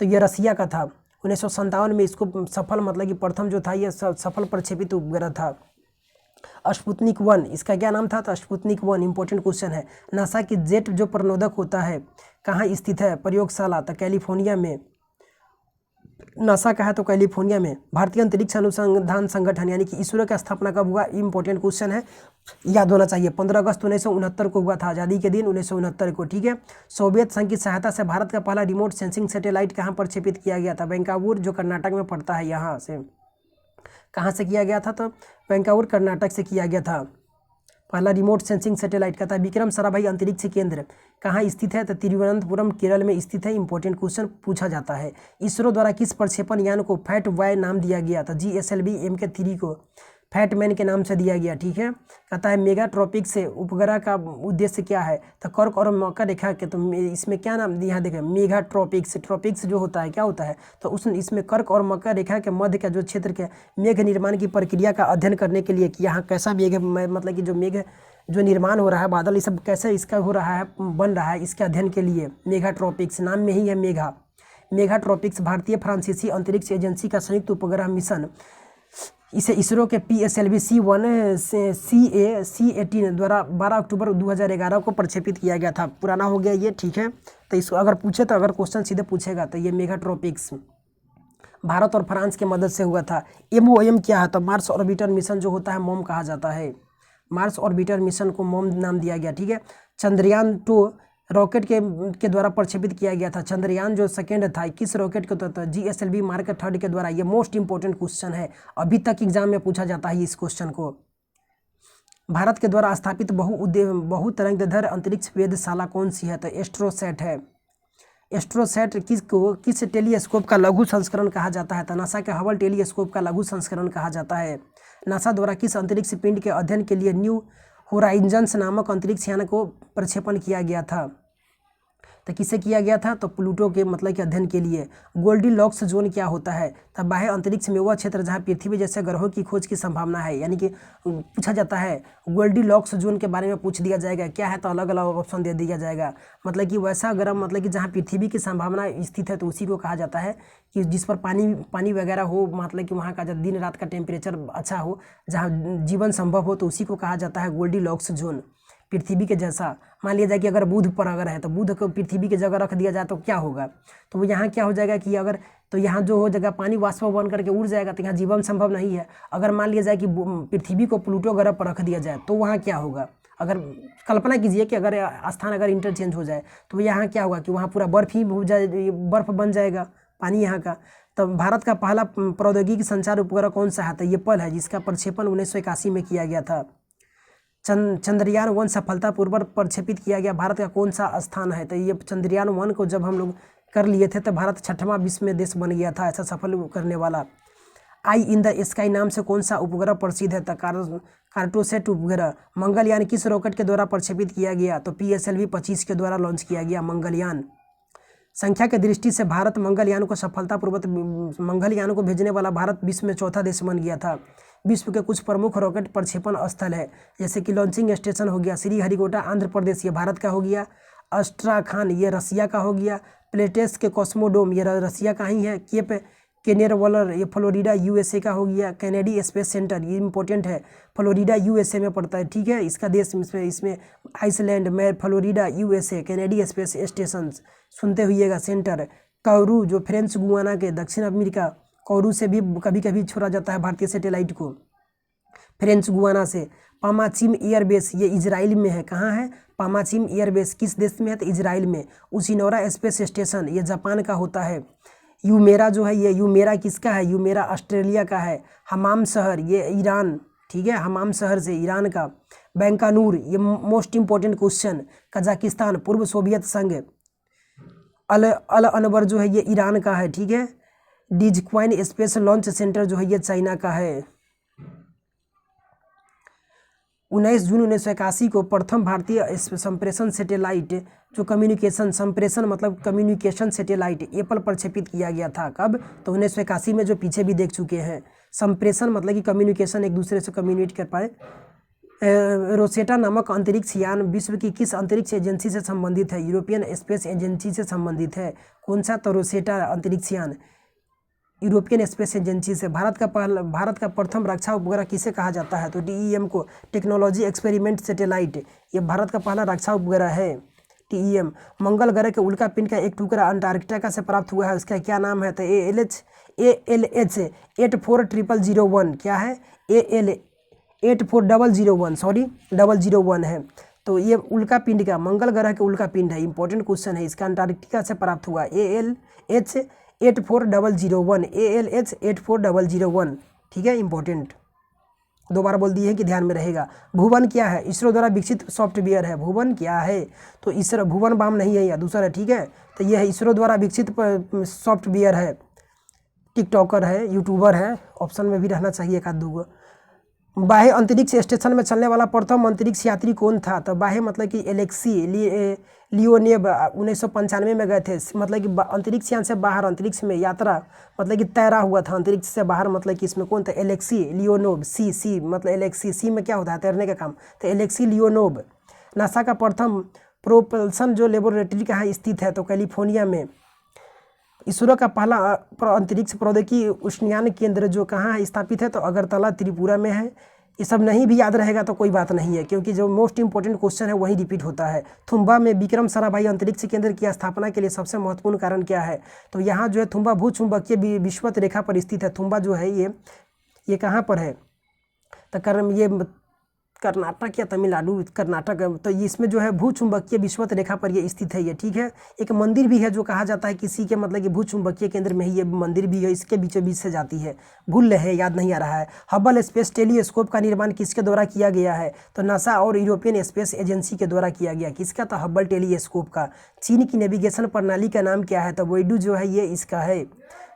तो ये रसिया का था। 1957 में इसको सफल, मतलब कि प्रथम जो था ये सफल प्रक्षेपित उपग्रह था। स्पुतनिक 1, इसका क्या नाम था? तो स्पुतनिक 1। इंपॉर्टेंट क्वेश्चन है। नासा की जेट जो प्रणोदक होता है कहाँ स्थित है? प्रयोगशाला। तो कैलिफोर्निया में। नासा का है तो कैलिफोर्निया में। भारतीय अंतरिक्ष अनुसंधान संगठन यानी कि इसरो की स्थापना कब हुआ? इंपॉर्टेंट क्वेश्चन है, याद होना चाहिए। 15 अगस्त 1969 को हुआ था, आज़ादी के दिन 1969 को, ठीक है। सोवियत संघ की सहायता से भारत का पहला रिमोट सेंसिंग सैटेलाइट कहाँ प्रक्षेपित किया गया था? बेंकावूर, जो कर्नाटक में पड़ता है, यहाँ से। कहाँ से किया गया था? तो वेंकावूर कर्नाटक से किया गया था। पहला रिमोट सेंसिंग सैटेलाइट का था। विक्रम साराभाई अंतरिक्ष केंद्र कहाँ स्थित है? तो तिरुवनंतपुरम केरल में स्थित है। इंपॉर्टेंट क्वेश्चन पूछा जाता है। इसरो द्वारा किस प्रक्षेपण यान को फैट वाई नाम दिया गया था? GSLV MK3 को फैट मैन के नाम से दिया गया। ठीक है, कहता है मेगाट्रॉपिक से उपग्रह का उद्देश्य क्या है? तो कर्क और मकर रेखा के, तो इसमें क्या नाम दिया? देखें मेगाट्रॉपिक्स, ट्रॉपिक्स जो होता है क्या होता है? तो इसमें कर्क और मकर रेखा के मध्य का जो क्षेत्र के मेघ निर्माण की प्रक्रिया का अध्ययन करने के लिए कि यहाँ कैसा मेघ, मतलब कि जो मेघ जो निर्माण हो रहा है, बादल ये सब कैसे इसका हो रहा है, बन रहा है, इसके अध्ययन के लिए मेगाट्रॉपिक्स नाम में ही है मेगाट्रॉपिक्स भारतीय फ्रांसीसी अंतरिक्ष एजेंसी का संयुक्त उपग्रह मिशन। इसे इसरो के PSLV C1 C18 द्वारा 12 अक्टूबर 2011 को प्रक्षेपित किया गया था। पुराना हो गया ये। ठीक है, तो इसको अगर पूछे तो अगर क्वेश्चन सीधे पूछेगा तो ये मेगाट्रॉपिक्स भारत और फ्रांस की मदद से हुआ था। MOM क्या है? तो मार्स ऑर्बिटर मिशन जो होता है मोम कहा जाता है। मार्स ऑर्बिटर मिशन को मोम नाम दिया गया। ठीक है, चंद्रयान 2 रॉकेट के द्वारा प्रक्षेपित किया गया था। चंद्रयान जो सेकेंड था किस रॉकेट के द्वारा? GSLV मार्क 3 के द्वारा। ये मोस्ट इंपॉर्टेंट क्वेश्चन है, अभी तक एग्जाम में पूछा जाता है इस क्वेश्चन को। भारत के द्वारा स्थापित बहुतरंगधर अंतरिक्ष वेधशाला कौन सी है? तो एस्ट्रोसैट है। एस्ट्रोसैट किस टेलीस्कोप का लघु संस्करण कहा जाता है? तो नासा के हबल टेलीस्कोप का लघु संस्करण कहा जाता है। नासा द्वारा किस अंतरिक्ष पिंड के अध्ययन के लिए न्यू होराइजन्स नामक अंतरिक्ष यान को प्रक्षेपण किया गया था? तो किसे किया गया था? तो प्लूटो के मतलब के अध्ययन के लिए। गोल्डीलॉक्स जोन क्या होता है? तब बाह्य अंतरिक्ष में वह क्षेत्र जहां पृथ्वी जैसे ग्रहों की खोज की संभावना है, यानी कि पूछा जाता है गोल्डीलॉक्स जोन के बारे में पूछ दिया जाएगा क्या है, तो अलग अलग ऑप्शन दे दिया जाएगा। मतलब कि वैसा ग्रह, मतलब कि जहाँ पृथ्वी की संभावना स्थित है, तो उसी को कहा जाता है कि जिस पर पानी वगैरह हो, मतलब कि वहाँ का जब दिन रात का टेम्परेचर अच्छा हो, जहाँ जीवन संभव हो, तो उसी को कहा जाता है गोल्डीलॉक्स जोन। पृथ्वी के जैसा मान लिया जाए कि अगर बुध पर अगर है तो बुध को पृथ्वी की जगह रख दिया जाए तो क्या होगा? तो वो यहाँ क्या हो जाएगा कि अगर तो यहाँ जो हो जाएगा पानी वाष्प बन करके उड़ जाएगा, तो यहाँ जीवन संभव नहीं है। अगर मान लिया जाए कि पृथ्वी को प्लूटो ग्रह पर रख दिया जाए तो वहाँ क्या होगा? अगर कल्पना कीजिए कि अगर स्थान अगर इंटरचेंज हो जाए तो यहाँ क्या होगा कि वहाँ पूरा बर्फ ही हो जाए, बर्फ बन जाएगा पानी यहाँ का। तो भारत का पहला प्रौद्योगिकी संचार उपग्रह कौन सा है? तो ये पल है जिसका प्रक्षेपण 1981 में किया गया था। चंद्रयान 1 सफलतापूर्वक प्रक्षेपित किया गया भारत का कौन सा स्थान है? तो ये चंद्रयान 1 को जब हम लोग कर लिए थे तो भारत 6वां विश्व में देश बन गया था ऐसा सफल करने वाला। आई इन द स्काई नाम से कौन सा उपग्रह प्रसिद्ध है? तो कार्टोसैट उपग्रह। मंगलयान किस रॉकेट के द्वारा प्रक्षेपित किया गया? तो PSLV 25 के द्वारा लॉन्च किया गया मंगलयान। संख्या की दृष्टि से भारत मंगलयान को भेजने वाला भारत विश्व में 4था देश बन गया था। विश्व के कुछ प्रमुख रॉकेट प्रक्षेपण स्थल है, जैसे कि लॉन्चिंग स्टेशन हो गया श्रीहरिकोटा आंध्र प्रदेश, ये भारत का हो गया। अस्ट्राखान ये रसिया का हो गया। प्लेटेस के कॉस्मोडोम ये रसिया का ही है। केप केनेरवलर ये फ्लोरिडा USA का हो गया। कैनेडी स्पेस सेंटर ये इंपॉर्टेंट है, फ्लोरिडा USA में पड़ता है। ठीक है, इसका देश इसमें आइसलैंड में Florida USA Kennedy space station सुनते हुइएगा सेंटर। कौरू जो फ्रेंच गुयाना के दक्षिण अमेरिका, कौरू से भी कभी कभी छोड़ा जाता है भारतीय सैटेलाइट को, फ्रेंच गुयाना से। पामाचिम एयरबेस ये इजराइल में है। कहाँ है? पामाचिम एयरबेस किस देश में है? तो इजराइल में। उशिनोरा स्पेस स्टेशन ये जापान का होता है। यूमेरा जो है ये यूमेरा किसका है? यूमेरा ऑस्ट्रेलिया का है। हमाम शहर ये ईरान, ठीक है, हमाम शहर से ईरान का। बैंकानूर ये मोस्ट इंपॉर्टेंट क्वेश्चन कजाकिस्तान पूर्व सोवियत संघ। अल अनवर जो है ये ईरान का है। ठीक है, डिजक्वाइन स्पेस लॉन्च सेंटर जो है ये चाइना का है। 19 जून 1981 को प्रथम भारतीय संप्रेषण सैटेलाइट जो कम्युनिकेशन संप्रेषण मतलब कम्युनिकेशन सैटेलाइट एप्पल प्रक्षेपित किया गया था। कब? तो 1981 में, जो पीछे भी देख चुके हैं। संप्रेषण मतलब कि कम्युनिकेशन, एक दूसरे से कम्युनिकेट कर पाए। रोसेटा नामक अंतरिक्ष यान विश्व की किस अंतरिक्ष एजेंसी से संबंधित है? यूरोपियन स्पेस एजेंसी से संबंधित है। कौन सा? तो रोसेटा अंतरिक्ष यान यूरोपियन स्पेस एजेंसी से। भारत का प्रथम रक्षा उपग्रह किसे कहा जाता है? तो TEM को, टेक्नोलॉजी एक्सपेरिमेंट सैटेलाइट, ये भारत का पहला रक्षा उपग्रह है TEM। मंगल ग्रह के उल्का पिंड का एक टुकड़ा अंटार्कटिका से प्राप्त हुआ है, उसका क्या नाम है? तो ALH 84001 क्या है? AL 84001 सॉरी 001 है। तो ये उल्का पिंड का, मंगल ग्रह के उल्का पिंड है, इंपॉर्टेंट क्वेश्चन है, इसका अंटार्कटिका से प्राप्त हुआ। ALH 84001 ALH 84001 ठीक है, इंपॉर्टेंट, दोबारा बोल दिए कि ध्यान में रहेगा। भुवन क्या है? इसरो द्वारा विकसित सॉफ्टवेयर है। भुवन क्या है? तो इसरो, भुवन बाम नहीं है, या दूसरा है, ठीक है। तो ये है इसरो द्वारा विकसित सॉफ्टवेयर है। टिकटॉकर है, यूट्यूबर है, ऑप्शन में भी रहना चाहिए एक आध दूगो। बाह्य अंतरिक्ष स्टेशन में चलने वाला प्रथम अंतरिक्ष यात्री कौन था? तो बाह्य मतलब कि एलेक्सी लियोनेव 1995 में गए थे। मतलब कि अंतरिक्ष यान से बाहर अंतरिक्ष में यात्रा मतलब कि तैरा हुआ था अंतरिक्ष से बाहर। मतलब कि इसमें कौन था? Alexei Leonov. सी मतलब एलेक्सी, सी में क्या होता है? तैरने का काम। तो एलेक्सी लियोनोव। नासा का प्रथम प्रोपल्सन जो लेबोरेटरी कहाँ स्थित है? तो कैलिफोर्निया में। इसरो का पहला अंतरिक्ष प्रौद्योगिकी उष्णयान केंद्र जो कहाँ स्थापित है? तो अगरतला त्रिपुरा में है। ये सब नहीं भी याद रहेगा तो कोई बात नहीं है, क्योंकि जो मोस्ट इंपॉर्टेंट क्वेश्चन है वही रिपीट होता है। थुम्बा में विक्रम साराभाई अंतरिक्ष केंद्र की स्थापना के लिए सबसे महत्वपूर्ण कारण क्या है? तो यहाँ जो है थुम्बा भूचुंबकीय विषुवत रेखा पर स्थित है। थुम्बा जो है ये कहाँ पर है? तो ये कर्नाटक या तमिलनाडु, कर्नाटक। तो इसमें जो है भूचुंबकीय विषुवत रेखा पर ये स्थित है ये, ठीक है। एक मंदिर भी है जो कहा जाता है किसी के मतलब कि भूचुंबकीय केंद्र में ही ये मंदिर भी है, इसके बीचों बीच से जाती है। भूल रहे, याद नहीं आ रहा है। हबल स्पेस टेलीस्कोप का निर्माण किसके द्वारा किया गया है? तो नासा और यूरोपियन स्पेस एजेंसी के द्वारा किया गया। किसका? तो हबल टेलीस्कोप का। चीन की नेविगेशन प्रणाली का नाम क्या है? तो वोइडू जो है ये इसका है।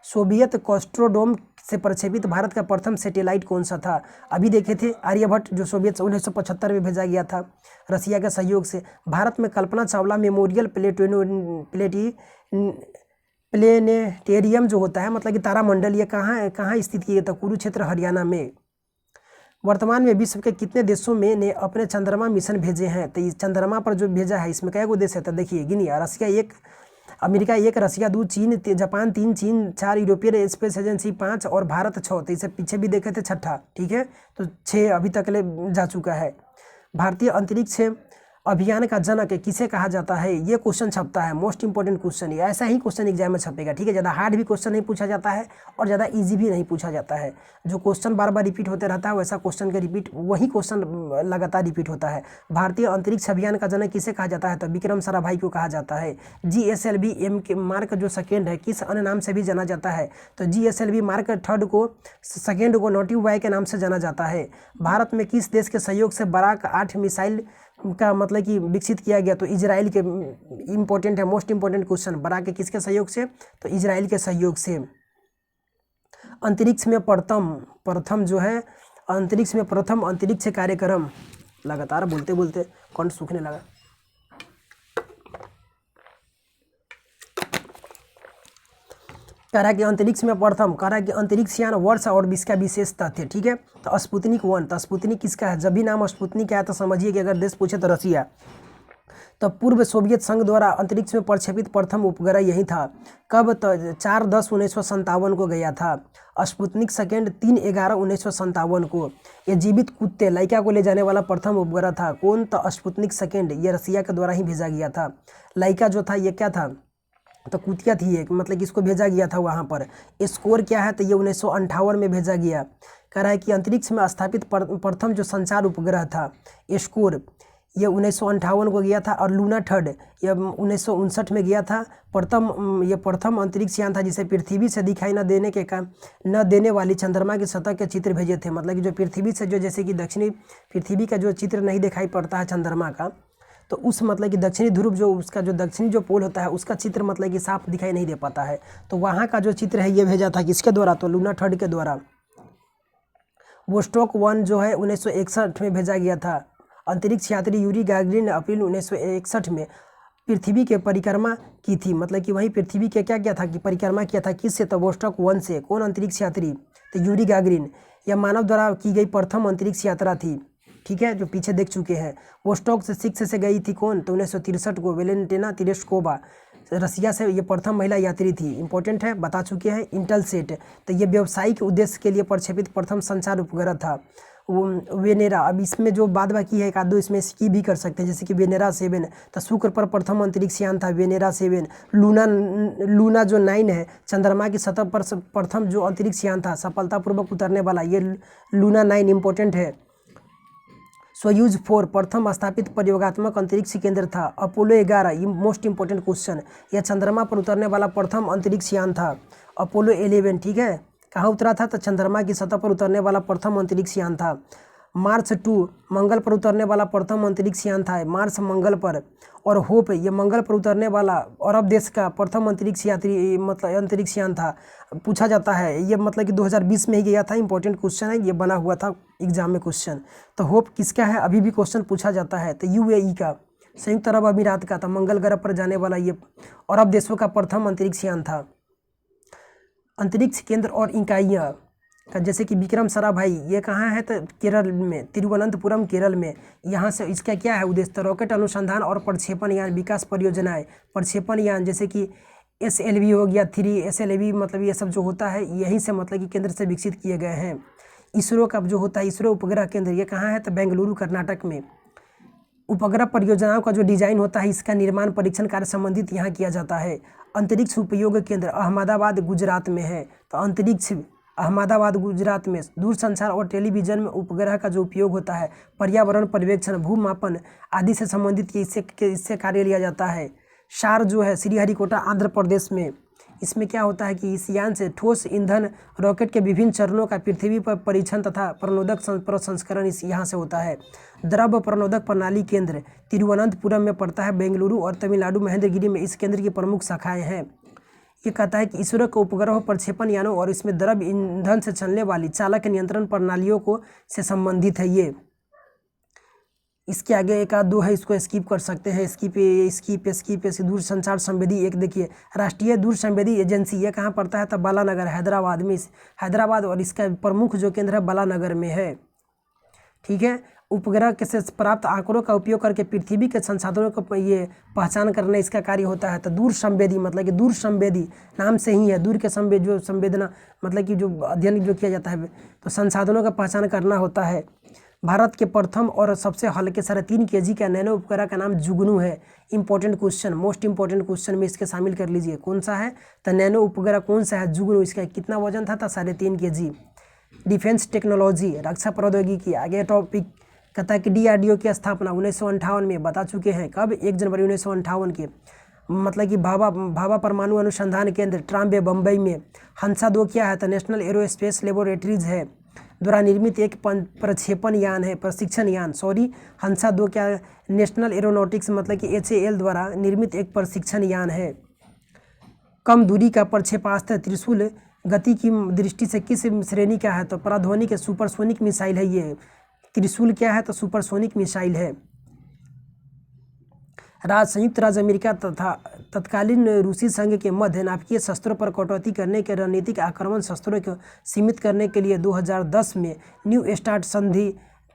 सोवियत कॉस्ट्रोडोम से प्रक्षेपित भारत का प्रथम सैटेलाइट कौन सा था? अभी देखे थे आर्यभट्ट, जो सोवियत 1975 में भेजा गया था रसिया के सहयोग से। भारत में कल्पना चावला मेमोरियल प्लेनेटेरियम जो होता है मतलब कि तारामंडल, ये कहाँ स्थित किया था? कुरुक्षेत्र हरियाणा में। वर्तमान में विश्व के कितने देशों में ने अपने चंद्रमा मिशन भेजे हैं? तो इस चंद्रमा पर जो भेजा है इसमें कई गो देश है? तो देखिए गिनिए, रसिया 1, अमेरिका 1, रसिया 2, चीन जापान 3, चीन 4, यूरोपियन स्पेस एजेंसी 5 और भारत 6। तो इसे पीछे भी देखे थे छठा, ठीक है। तो 6 अभी तक ले जा चुका है। भारतीय अंतरिक्ष अभियान का जनक किसे कहा जाता है? ये क्वेश्चन छपता है, मोस्ट इंपॉर्टेंट क्वेश्चन है। ऐसा ही क्वेश्चन एग्जाम में छपेगा, ठीक है। ज़्यादा हार्ड भी क्वेश्चन नहीं पूछा जाता है और ज़्यादा इजी भी नहीं पूछा जाता है। जो क्वेश्चन बार बार रिपीट होते रहता है वैसा क्वेश्चन का वही क्वेश्चन लगातार रिपीट होता है। भारतीय अंतरिक्ष अभियान का जनक किसे कहा जाता है? तो विक्रम साराभाई को कहा जाता है। GSLV M के मार्क जो सेकेंड है किस अन्य नाम से भी जाना जाता है? तो GSLV मार्क थर्ड को सेकेंड को नोटिव वाई के नाम से जाना जाता है। भारत में किस देश के सहयोग से बराक 8 मिसाइल का मतलब कि विकसित किया गया? तो इजराइल के। इंपॉर्टेंट है, मोस्ट इंपॉर्टेंट क्वेश्चन। बराक के किसके सहयोग से? तो इजराइल के सहयोग से। अंतरिक्ष में प्रथम जो है अंतरिक्ष में प्रथम अंतरिक्ष कार्यक्रम, लगातार बोलते बोलते कंठ सूखने लगा। कह रहा है कि अंतरिक्ष में प्रथम, कह रहा है कि अंतरिक्ष यान वर्ष और इसका विशेष तथ्य, ठीक है। तो स्पुतनिक 1, तो स्पुतनिक किसका है? जब भी नाम स्पुतनिक आया तो समझिए कि अगर देश पूछे तो रसिया। तो पूर्व सोवियत संघ द्वारा अंतरिक्ष में प्रक्षेपित प्रथम उपग्रह यही था। कब? तो 4/10/1957 को गया था। स्पुतनिक सेकेंड 3/11/1957 को। ये जीवित कुत्ते लाइका को ले जाने वाला प्रथम उपग्रह था। कौन? तो स्पुतनिक सेकेंड, ये रसिया के द्वारा ही भेजा गया था। लाइका जो था ये क्या था? तो कुतिया थी एक, मतलब कि इसको भेजा गया था वहाँ पर। स्कोर क्या है? तो ये 1958 में भेजा गया। कह रहा है कि अंतरिक्ष में स्थापित प्रथम जो संचार उपग्रह था स्कोर, ये 1958 को गया था। और लूना थर्ड ये 1959 में गया था। ये प्रथम अंतरिक्ष यान था जिसे पृथ्वी से दिखाई न देने वाली चंद्रमा की सतह के चित्र भेजे थे। मतलब कि जो पृथ्वी से जो जैसे कि दक्षिणी पृथ्वी का जो चित्र नहीं दिखाई पड़ता है चंद्रमा का, तो उस मतलब कि दक्षिणी ध्रुव जो उसका जो दक्षिणी जो पोल होता है उसका चित्र मतलब कि साफ दिखाई नहीं दे पाता है। तो वहाँ का जो चित्र है ये भेजा था किसके द्वारा? तो लूना थर्ड के द्वारा। वोस्टॉक 1 जो है 1961 में भेजा गया था। अंतरिक्ष यात्री यूरी गागरिन ने अप्रैल 1961 में पृथ्वी के परिक्रमा की थी। मतलब कि वहीं पृथ्वी के क्या किया था कि परिक्रमा किया था। किससे? तो वोस्टॉक 1 से। कौन अंतरिक्ष यात्री? तो यूरी गागरिन। यह मानव द्वारा की गई प्रथम अंतरिक्ष यात्रा थी, ठीक है, जो पीछे देख चुके हैं। वोस्टॉक से 6 से गई थी कौन? तो 1963 को वेलेंटिना तेरेस्कोवा, रसिया से ये प्रथम महिला यात्री थी। इंपॉर्टेंट है, बता चुके हैं। इंटेलसेट, तो ये व्यावसायिक उद्देश्य के लिए प्रक्षेपित प्रथम संचार उपग्रह था। वेनेरा, अब इसमें जो बाद बाकी है एक आध दो इसमें स्की भी कर सकते हैं, जैसे कि वेनेरा 7, तो शुक्र पर प्रथम अंतरिक्ष यान था वेनेरा 7। लूना जो 9 है, चंद्रमा की सतह पर प्रथम जो अंतरिक्ष यान था सफलतापूर्वक उतरने वाला, ये लूना 9 इंपॉर्टेंट है। सोयूज 4 प्रथम स्थापित प्रयोगात्मक अंतरिक्ष केंद्र था। अपोलो 11, ये मोस्ट इंपॉर्टेंट क्वेश्चन, यह चंद्रमा पर उतरने वाला प्रथम अंतरिक्ष यान था। अपोलो 11, ठीक है। कहाँ उतरा था? तो चंद्रमा की सतह पर उतरने वाला प्रथम अंतरिक्ष यान था। मार्स 2 मंगल पर उतरने वाला प्रथम अंतरिक्ष यान था मार्स मंगल पर। और होप ये मंगल पर उतरने वाला अरब देश का प्रथम अंतरिक्ष यात्री मतलब अंतरिक्ष यान था। पूछा जाता है ये मतलब कि 2020 में ही गया था। इंपॉर्टेंट क्वेश्चन है, ये बना हुआ था एग्जाम में क्वेश्चन। तो होप किसका है? अभी भी क्वेश्चन पूछा जाता है। तो यूएई का, संयुक्त अरब अमीरात का था। मंगल ग्रह पर जाने वाला ये अरब देशों का प्रथम अंतरिक्ष यान था। अंतरिक्ष केंद्र और इकाइयाँ का जैसे कि विक्रम साराभाई, ये कहाँ है? तो केरल में, तिरुवनंतपुरम केरल में। यहाँ से इसका क्या है उद्देश्य? तो रॉकेट अनुसंधान और प्रक्षेपण यान विकास परियोजनाएं, प्रक्षेपण यान जैसे कि SLV हो गया, 3 SLV मतलब ये सब जो होता है यहीं से मतलब कि केंद्र से विकसित किए गए हैं। इसरो का जो होता है इसरो उपग्रह केंद्र, ये कहाँ है? तो बेंगलुरु कर्नाटक में। उपग्रह परियोजनाओं का जो डिजाइन होता है इसका निर्माण परीक्षण कार्य संबंधित यहाँ किया जाता है। अंतरिक्ष उपयोग केंद्र अहमदाबाद गुजरात में है। तो अंतरिक्ष अहमदाबाद गुजरात में। दूरसंचार और टेलीविजन में उपग्रह का जो उपयोग होता है, पर्यावरण पर्यवेक्षण, भूमापन आदि से संबंधित इससे कार्य लिया जाता है। शार जो है श्रीहरिकोटा आंध्र प्रदेश में। इसमें क्या होता है कि इस यान से ठोस ईंधन रॉकेट के विभिन्न चरणों का पृथ्वी पर परीक्षण तथा प्रणोदक प्रसंस्करण इस यहाँ से होता है। द्रव प्रणोदक प्रणाली केंद्र तिरुवनंतपुरम में पड़ता है। बेंगलुरु और तमिलनाडु महेंद्रगिरी में इस केंद्र की प्रमुख शाखाएं हैं। ये कहता है कि इसरो के उपग्रह प्रक्षेपण यानों और इसमें द्रव ईंधन से चलने वाली चालक नियंत्रण प्रणालियों को से संबंधित है। ये इसके आगे एक आध दो है, इसको स्किप कर सकते हैं। स्किप दूर संचार संवेदी एक देखिए, राष्ट्रीय दूर संवेदी एजेंसी, ये कहाँ पड़ता है? तो बालानगर हैदराबाद में। हैदराबाद और इसका प्रमुख जो केंद्र है बालानगर में है। ठीक है। उपग्रह के से प्राप्त आंकड़ों का उपयोग करके पृथ्वी के संसाधनों को ये पहचान करना इसका कार्य होता है। तो दूर संवेदी मतलब कि दूर संवेदी नाम से ही है, दूर के जो संवेदना मतलब कि जो अध्ययन जो किया जाता है, तो संसाधनों का पहचान करना होता है। भारत के प्रथम और सबसे हल्के 3.5 kg का नैनो उपग्रह का नाम जुगनू है। Important question, most important question में इसके शामिल कर लीजिए। कौन सा है? तो नैनो उपग्रह कौन सा है? जुगनू। इसका कितना वजन था? 3.5 kg। डिफेंस टेक्नोलॉजी, रक्षा प्रौद्योगिकी, आगे टॉपिक कहता है कि DRDO की स्थापना 1958 में बता चुके हैं। कब? 1 जनवरी 1958 के। मतलब कि भाभा परमाणु अनुसंधान केंद्र ट्राम्बे बम्बई में। हंसा 2 क्या है? तो नेशनल एरोस्पेस लेबोरेटरीज है द्वारा निर्मित एक प्रक्षेपण यान है, प्रशिक्षण यान। हंसा 2 क्या? नेशनल एरोनॉटिक्स मतलब कि HAL द्वारा निर्मित एक प्रशिक्षण यान है। कम दूरी का प्रक्षेपास्त्र त्रिशूल गति की दृष्टि से किस श्रेणी का है? तो पराध्वनिक सुपरसोनिक मिसाइल है ये। त्रिशूल क्या है? तो सुपरसोनिक मिसाइल है। संयुक्त राज्य अमेरिका तथा तत्कालीन रूसी संघ के मध्य नाभिकीय शस्त्रों पर कटौती करने के रणनीतिक आक्रमण शस्त्रों को सीमित करने के लिए 2010 में न्यू स्टार्ट संधि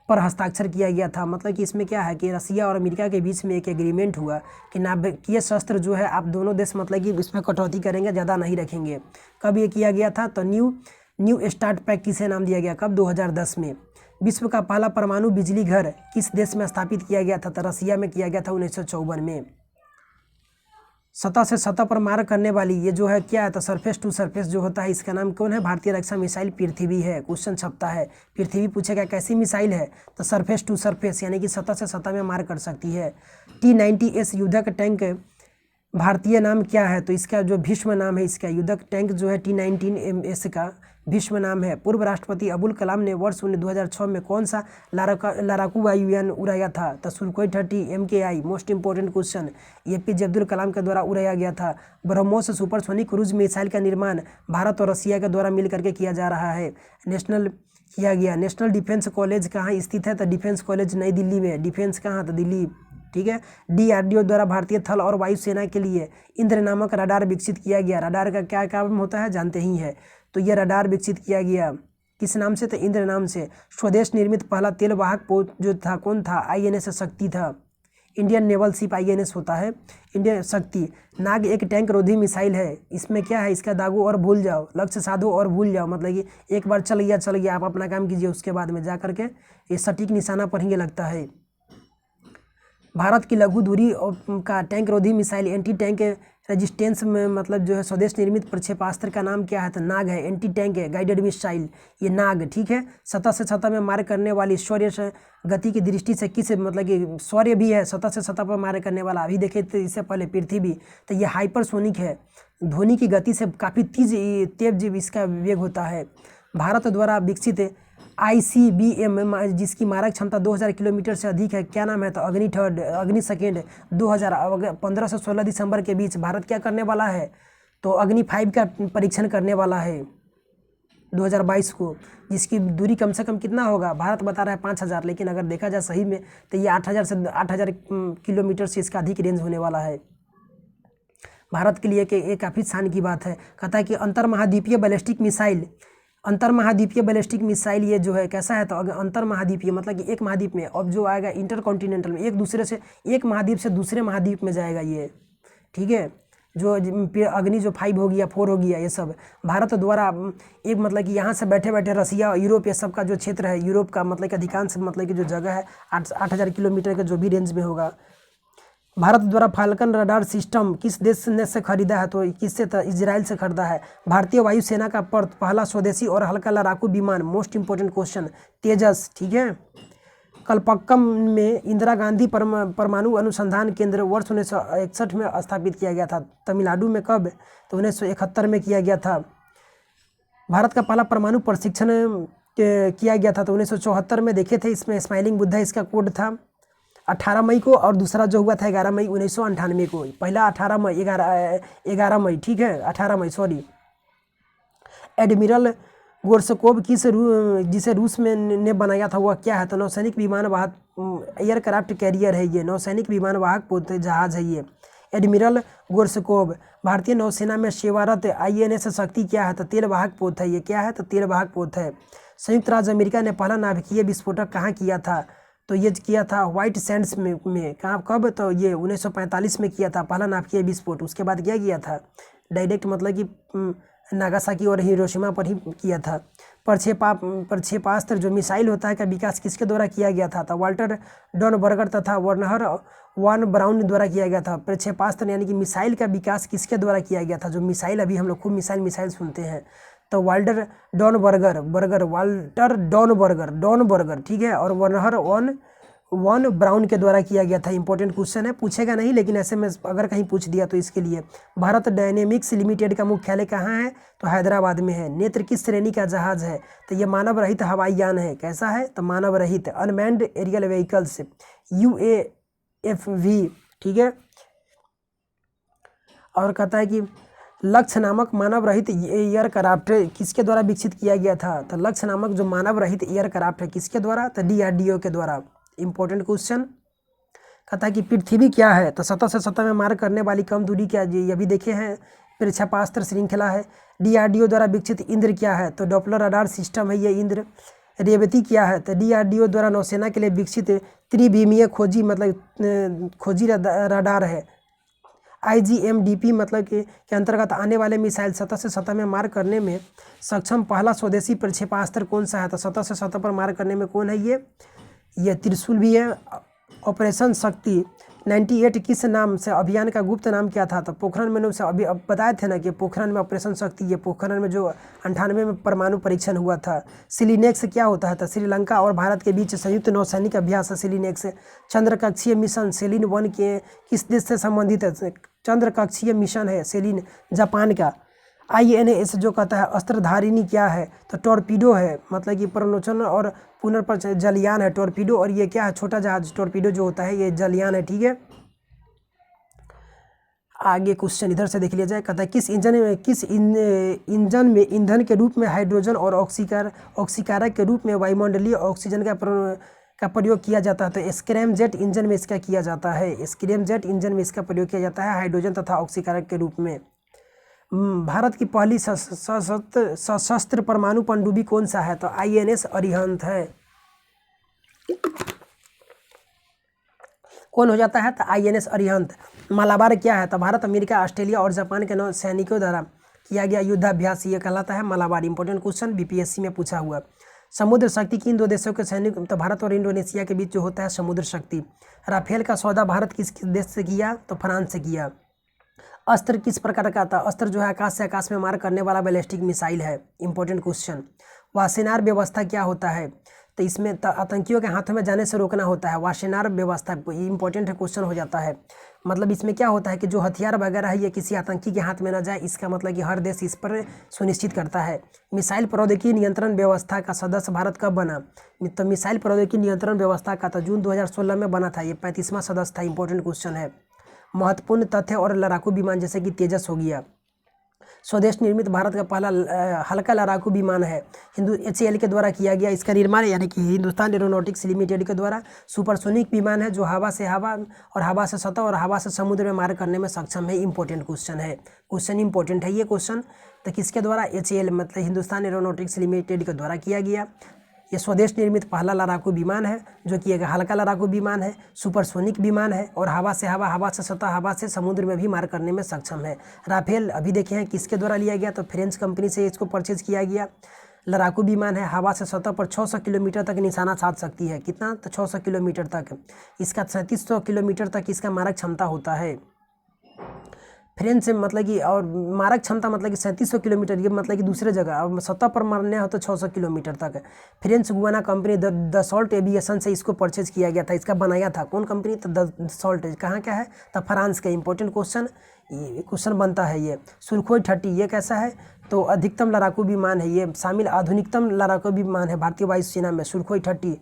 पर हस्ताक्षर किया गया था। मतलब कि इसमें क्या है कि रसिया और अमेरिका के बीच में एक एग्रीमेंट हुआ कि नाभिकीय शस्त्र जो है आप दोनों देश मतलब कि इसमें कटौती करेंगे, ज़्यादा नहीं रखेंगे। कब ये किया गया था? तो न्यू स्टार्ट पैक्ट किसे नाम दिया गया? कब? 2010 में। विश्व का पहला परमाणु बिजली घर किस देश में स्थापित किया गया था? तो रसिया में किया गया था 1954 में। सतह से सतह पर मार करने वाली ये जो है क्या है? तो सरफेस टू सरफेस जो होता है इसका नाम कौन है? भारतीय रक्षा मिसाइल पृथ्वी है। क्वेश्चन छपता है, पृथ्वी पूछेगा कैसी मिसाइल है? तो सरफेस टू सरफेस यानी कि सतह से सतह में मार कर सकती है। T-90S युद्धक टैंक भारतीय नाम क्या है? तो इसका जो भीष्म नाम है, इसका युद्धक टैंक जो है T-19MS का भीष्म नाम है। पूर्व राष्ट्रपति अबुल कलाम ने वर्ष 2006 में कौन सा लड़ाकू वायुयान उड़ाया था? तो Sukhoi 30 MKI। Most important question, APJ Abdul Kalam के द्वारा उड़ाया गया था। ब्रह्मोस सुपरसोनिक क्रूज मिसाइल का निर्माण भारत और रसिया के द्वारा मिलकर के किया जा रहा है। नेशनल डिफेंस कॉलेज कहाँ स्थित है? तो डिफेंस कॉलेज नई दिल्ली में। डिफेंस कहाँ? तो दिल्ली। ठीक है। DRDO द्वारा भारतीय थल और वायुसेना के लिए इंद्र नामक रडार विकसित किया गया। रडार का क्या काम होता है जानते ही है। तो यह रडार विकसित किया गया किस नाम से? तो इंद्र नाम से। स्वदेश निर्मित पहला तेल वाहक पोत जो था कौन था? INS शक्ति था। इंडियन नेवल शिप INS होता है, इंडियन शक्ति। नाग एक टैंक रोधी मिसाइल है। इसमें क्या है? इसका दागो और भूल जाओ, लक्ष्य साधो और भूल जाओ। मतलब कि एक बार चल गया आप अपना काम कीजिए, उसके बाद में जा करके ये सटीक निशाना पर ही लगता है। भारत की लघु दूरी का टैंक रोधी मिसाइल एंटी टैंक रेजिस्टेंस में मतलब जो है स्वदेश निर्मित प्रक्षेपास्त्र का नाम क्या है, तो नाग है। एंटी टैंक है, गाइडेड मिसाइल, ये नाग, ठीक है। सतह से सतह में मार करने वाली शौर्य से गति की दृष्टि से किस मतलब कि शौर्य भी है, सतह से सतह पर मार करने वाला। अभी देखे तो इससे पहले पृथ्वी, तो ये हाइपरसोनिक है, ध्वनि की गति से काफ़ी तेज इसका वेग होता है। भारत द्वारा विकसित ICBM जिसकी मारक क्षमता 2000 किलोमीटर से अधिक है, क्या नाम है, तो अग्नि थर्ड, अग्नि सेकेंड। 2015 से 16 दिसंबर के बीच भारत क्या करने वाला है, तो अग्नि 5 का परीक्षण करने वाला है 2022 को, जिसकी दूरी कम से कम कितना होगा, भारत बता रहा है 5000, लेकिन अगर देखा जाए सही में तो ये 8000 किलोमीटर से इसका अधिक रेंज होने वाला है भारत के लिए, कि ये काफ़ी शान की बात है। कहता है कि अंतर्महाद्वीपीय बैलिस्टिक मिसाइल, अंतर्महाद्वीपीय बैलिस्टिक मिसाइल ये जो है कैसा है, तो अगर अंतर्महाद्वीपीय मतलब कि एक महाद्वीप में, अब जो आएगा इंटरकॉन्टिनेंटल में, एक दूसरे से, एक महाद्वीप से दूसरे महाद्वीप में जाएगा ये, ठीक है। जो अग्नि जो 5 हो गया, 4 हो गया, ये सब भारत द्वारा एक मतलब कि यहाँ से बैठे बैठे रसिया, यूरोप, ये सब का जो क्षेत्र है, यूरोप का मतलब कि अधिकांश मतलब कि जो जगह है 8000 किलोमीटर के जो भी रेंज में होगा। भारत द्वारा फाल्कन रडार सिस्टम किस देश ने से खरीदा है, तो किससे, तो इजराइल से खरीदा है। भारतीय वायुसेना का पहला स्वदेशी और हल्का लड़ाकू विमान, मोस्ट इंपोर्टेंट क्वेश्चन, तेजस, ठीक है। कलपक्कम में इंदिरा गांधी परमाणु अनुसंधान केंद्र वर्ष 1961 में स्थापित किया गया था। तमिलनाडु में कब, तो 1971 में किया गया था। भारत का पहला परमाणु प्रशिक्षण किया गया था, तो 1974 में देखे थे, इसमें स्माइलिंग बुद्धा इसका कोड था 18 मई को, और दूसरा जो हुआ था 11 मई 1998 को। पहला 18 मई 11 मई, ठीक है, 18 मई सॉरी। एडमिरल गोर्सकोव जिसे रूस में ने बनाया था, वह क्या है, तो नौसैनिक विमान वाहक एयरक्राफ्ट कैरियर है ये, नौसैनिक विमान वाहक जहाज है ये, एडमिरल गोर्सकोव। भारतीय नौसेना में सेवारत INS शक्ति क्या है, तो तेल वाहक पोत है ये, क्या है, तो तेल वाहक पोत है। संयुक्त राज्य अमेरिका ने पहला नाभिकीय विस्फोटक कहाँ किया था, तो ये किया था व्हाइट सैंड्स में कहाँ, कब, तो ये 1945 में किया था पहला नाभिकीय विस्फोट। उसके बाद क्या किया था, डायरेक्ट मतलब कि नागासाकी और हिरोशिमा पर ही किया था। प्रक्षेपास्त्र जो मिसाइल होता है का विकास किसके द्वारा किया गया था, तो वाल्टर डॉनबर्गर तथा वर्नर वॉन ब्राउन द्वारा किया गया था। प्रक्षेपास्त्र यानी कि मिसाइल का विकास किसके द्वारा किया गया था, जो मिसाइल अभी हम लोग खूब मिसाइल सुनते हैं, तो वाल्टर डॉनबर्गर, ठीक है, और वर्नर वॉन ब्राउन के द्वारा किया गया था। इंपॉर्टेंट क्वेश्चन है, पूछेगा नहीं लेकिन ऐसे में अगर कहीं पूछ दिया तो इसके लिए। भारत डायनेमिक्स लिमिटेड का मुख्यालय कहाँ है, तो हैदराबाद में है। नेत्र किस श्रेणी का जहाज है, तो ये मानव रहित हवाई यान है, कैसा है, तो मानव रहित। अनमैन्ड एरियल व्हीकल्स UAV, ठीक है। और कहता है कि लक्ष्य नामक मानव रहित एयरक्राफ्ट किसके द्वारा विकसित किया गया था, तो लक्ष्य नामक जो मानव रहित एयरक्राफ्ट है किसके द्वारा, तो DRDO के द्वारा। Important question. कहता है कि पृथ्वी क्या है, तो सतह से सतह में मार करने वाली कम दूरी क्या, ये भी देखे हैं, प्रक्षेपास्त्र श्रृंखला है। DRDO द्वारा विकसित इंद्र क्या है, तो डॉपलर रडार सिस्टम है ये इंद्र। रेवती क्या है, तो DRDO द्वारा नौसेना के लिए विकसित त्रिभीमीय खोजी मतलब खोजी रडार है। IGMDP मतलब के अंतर्गत आने वाले मिसाइल सतह से सतह में मार करने में सक्षम पहला स्वदेशी प्रक्षेपास्त्र कौन सा है, तो सतह से सतह पर मार करने में कौन है ये त्रिशूल भी है। ऑपरेशन शक्ति 98 किस नाम से, अभियान का गुप्त नाम क्या था, तो पोखरण में से अभी अब बताए थे ना कि पोखरण में ऑपरेशन शक्ति, ये पोखरण में जो 98 में परमाणु परीक्षण हुआ था। सिलिनेक्स क्या होता है, तो श्रीलंका और भारत के बीच संयुक्त नौसैनिक अभ्यास है सिलिनेक्स। चंद्र कक्षीय मिशन सेलिन 1 के किस देश से संबंधित है, चंद्र कक्षीय मिशन है सेलिन जापान का। INS जो कहता है अस्त्रधारिणी क्या है, तो टॉर्पीडो है, मतलब कि प्रणोचन और पुनर्परण जलयान है टॉर्पीडो, और ये क्या है, छोटा जहाज टॉर्पीडो जो होता है ये जलयान है, ठीक है। आगे क्वेश्चन इधर से देख लिया जाए। कहता है किस इंजन में ईंधन के रूप में हाइड्रोजन और ऑक्सीकारक के रूप में वायुमंडलीय ऑक्सीजन का प्रयोग किया जाता है, तो स्क्रैमजेट इंजन में इसका किया जाता है। स्क्रैमजेट इंजन में इसका प्रयोग किया जाता है हाइड्रोजन तथा ऑक्सीकारक के रूप में। भारत की पहली सशस्त्र परमाणु पनडुब्बी कौन सा है, तो INS अरिहंत है। कौन हो जाता है, तो INS अरिहंत। मालाबार क्या है, तो भारत, अमेरिका, ऑस्ट्रेलिया और जापान के नौसैनिकों द्वारा किया गया युद्धाभ्यास, ये कहलाता है मालाबार। इंपॉर्टेंट क्वेश्चन BPSC में पूछा हुआ। समुद्र शक्ति किन दो देशों के सैनिक, तो भारत और इंडोनेशिया के बीच जो होता है समुद्र शक्ति। राफेल का सौदा भारत किस देश से किया, तो फ्रांस से किया। अस्त्र किस प्रकार का था? अस्त्र जो है आकाश से आकाश में मार करने वाला बैलिस्टिक मिसाइल है। Important question. वासेनार व्यवस्था क्या होता है? तो इसमें आतंकियों के हाथों में जाने से रोकना होता है। वासेनार व्यवस्था इंपॉर्टेंट है, क्वेश्चन हो जाता है। मतलब इसमें क्या होता है कि जो हथियार वगैरह है ये किसी आतंकी के हाथ में न जाए, इसका मतलब कि हर देश इस पर सुनिश्चित करता है। मिसाइल प्रौद्योगिकी नियंत्रण व्यवस्था का सदस्य भारत कब बना? तो मिसाइल प्रौद्योगिकी नियंत्रण व्यवस्था का तो जून 2016 में बना था। ये 35वां सदस्य था। इंपॉर्टेंट क्वेश्चन है। महत्वपूर्ण तथ्य और लड़ाकू विमान जैसे कि तेजस हो गया। स्वदेश निर्मित भारत का पहला हल्का लड़ाकू विमान है, HAL के द्वारा किया गया। इसका निर्माण यानी कि हिंदुस्तान एरोनॉटिक्स लिमिटेड के द्वारा। सुपरसोनिक विमान है जो हवा से हवा और हवा से सतह और हवा से समुद्र में मार करने में सक्षम है। इंपॉर्टेंट क्वेश्चन है। क्वेश्चन इंपॉर्टेंट है ये क्वेश्चन। तो किसके द्वारा? HAL मतलब हिंदुस्तान एरोनॉटिक्स लिमिटेड के द्वारा किया गया। ये स्वदेश निर्मित पहला लड़ाकू विमान है जो कि एक हल्का लड़ाकू विमान है, सुपरसोनिक विमान है और हवा से हवा, हवा से सतह, हवा से समुद्र में भी मार करने में सक्षम है। राफेल अभी देखे हैं किसके द्वारा लिया गया? तो फ्रेंच कंपनी से इसको परचेज किया गया। लड़ाकू विमान है, हवा से सतह पर 600 किलोमीटर तक निशाना साध सकती है। कितना? तो 600 किलोमीटर तक। इसका 3700 किलोमीटर तक इसका मारक क्षमता होता है। फ्रेंच मतलब कि और मारक क्षमता मतलब कि 3700 किलोमीटर, ये मतलब कि दूसरे जगह। अब सतह पर मारने हो तो 600 किलोमीटर तक। French Guana company Dassault aviation से इसको परचेज किया गया था। इसका बनाया था कौन कंपनी? तो दसॉल्ट। कहाँ क्या है? तो फ्रांस का। इंपॉर्टेंट क्वेश्चन बनता है ये। सुरखोई 30 ये कैसा है? तो अधिकतम लड़ाकू विमान है। ये शामिल आधुनिकतम लड़ाकू विमान है भारतीय वायुसेना में। सुरखोई 30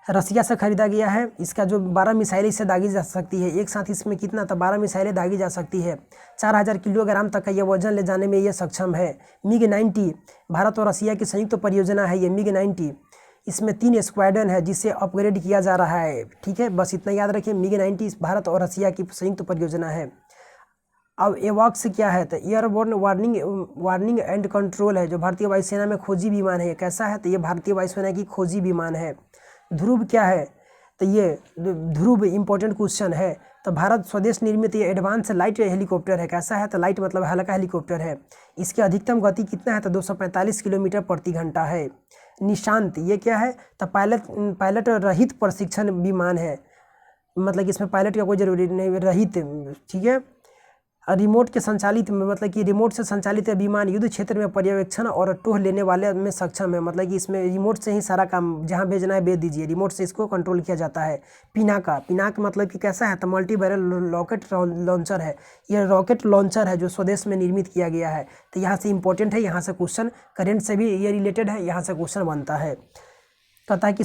रसिया से खरीदा गया है। इसका जो 12 मिसाइलें इससे दागी जा सकती है। एक साथ इसमें कितना? तो 12 मिसाइलें दागी जा सकती है। 4000 किलोग्राम तक का ये वजन ले जाने में ये सक्षम है। MiG-90 भारत और रसिया की संयुक्त परियोजना है ये MiG-90। इसमें 3 स्क्वाड्रन है जिसे अपग्रेड किया जा रहा है। ठीक है, बस इतना याद रखिए। MiG-90 भारत और रसिया की संयुक्त परियोजना है। अब एवॉक्स क्या है? तो एयरबोर्न वार्निंग एंड कंट्रोल है जो भारतीय वायुसेना में खोजी विमान है। ये कैसा है? तो ये भारतीय वायुसेना की खोजी विमान है। ध्रुव क्या है? तो ये ध्रुव इंपॉर्टेंट क्वेश्चन है। तो भारत स्वदेश निर्मित ये एडवांस लाइट हेलीकॉप्टर है। कैसा है? तो लाइट मतलब हल्का हेलीकॉप्टर है। इसकी अधिकतम गति कितना है? तो 245 किलोमीटर प्रति घंटा है। निशांत ये क्या है? तो पायलट रहित प्रशिक्षण विमान है। मतलब कि इसमें पायलट का कोई जरूरी नहीं, रहित। ठीक है। रिमोट के संचालित मतलब कि रिमोट से संचालित विमान युद्ध क्षेत्र में पर्यवेक्षण और टोह लेने वाले में सक्षम है। मतलब कि इसमें रिमोट से ही सारा काम जहां भेजना है भेज दीजिए, रिमोट से इसको कंट्रोल किया जाता है। पिनाक मतलब कि कैसा है? तो मल्टी बैरल रॉकेट लॉन्चर है। ये रॉकेट लॉन्चर है जो स्वदेश में निर्मित किया गया है। तो यहाँ से इंपॉर्टेंट है, यहाँ से क्वेश्चन करेंट से भी ये रिलेटेड है, यहाँ से क्वेश्चन बनता है। कहता है कि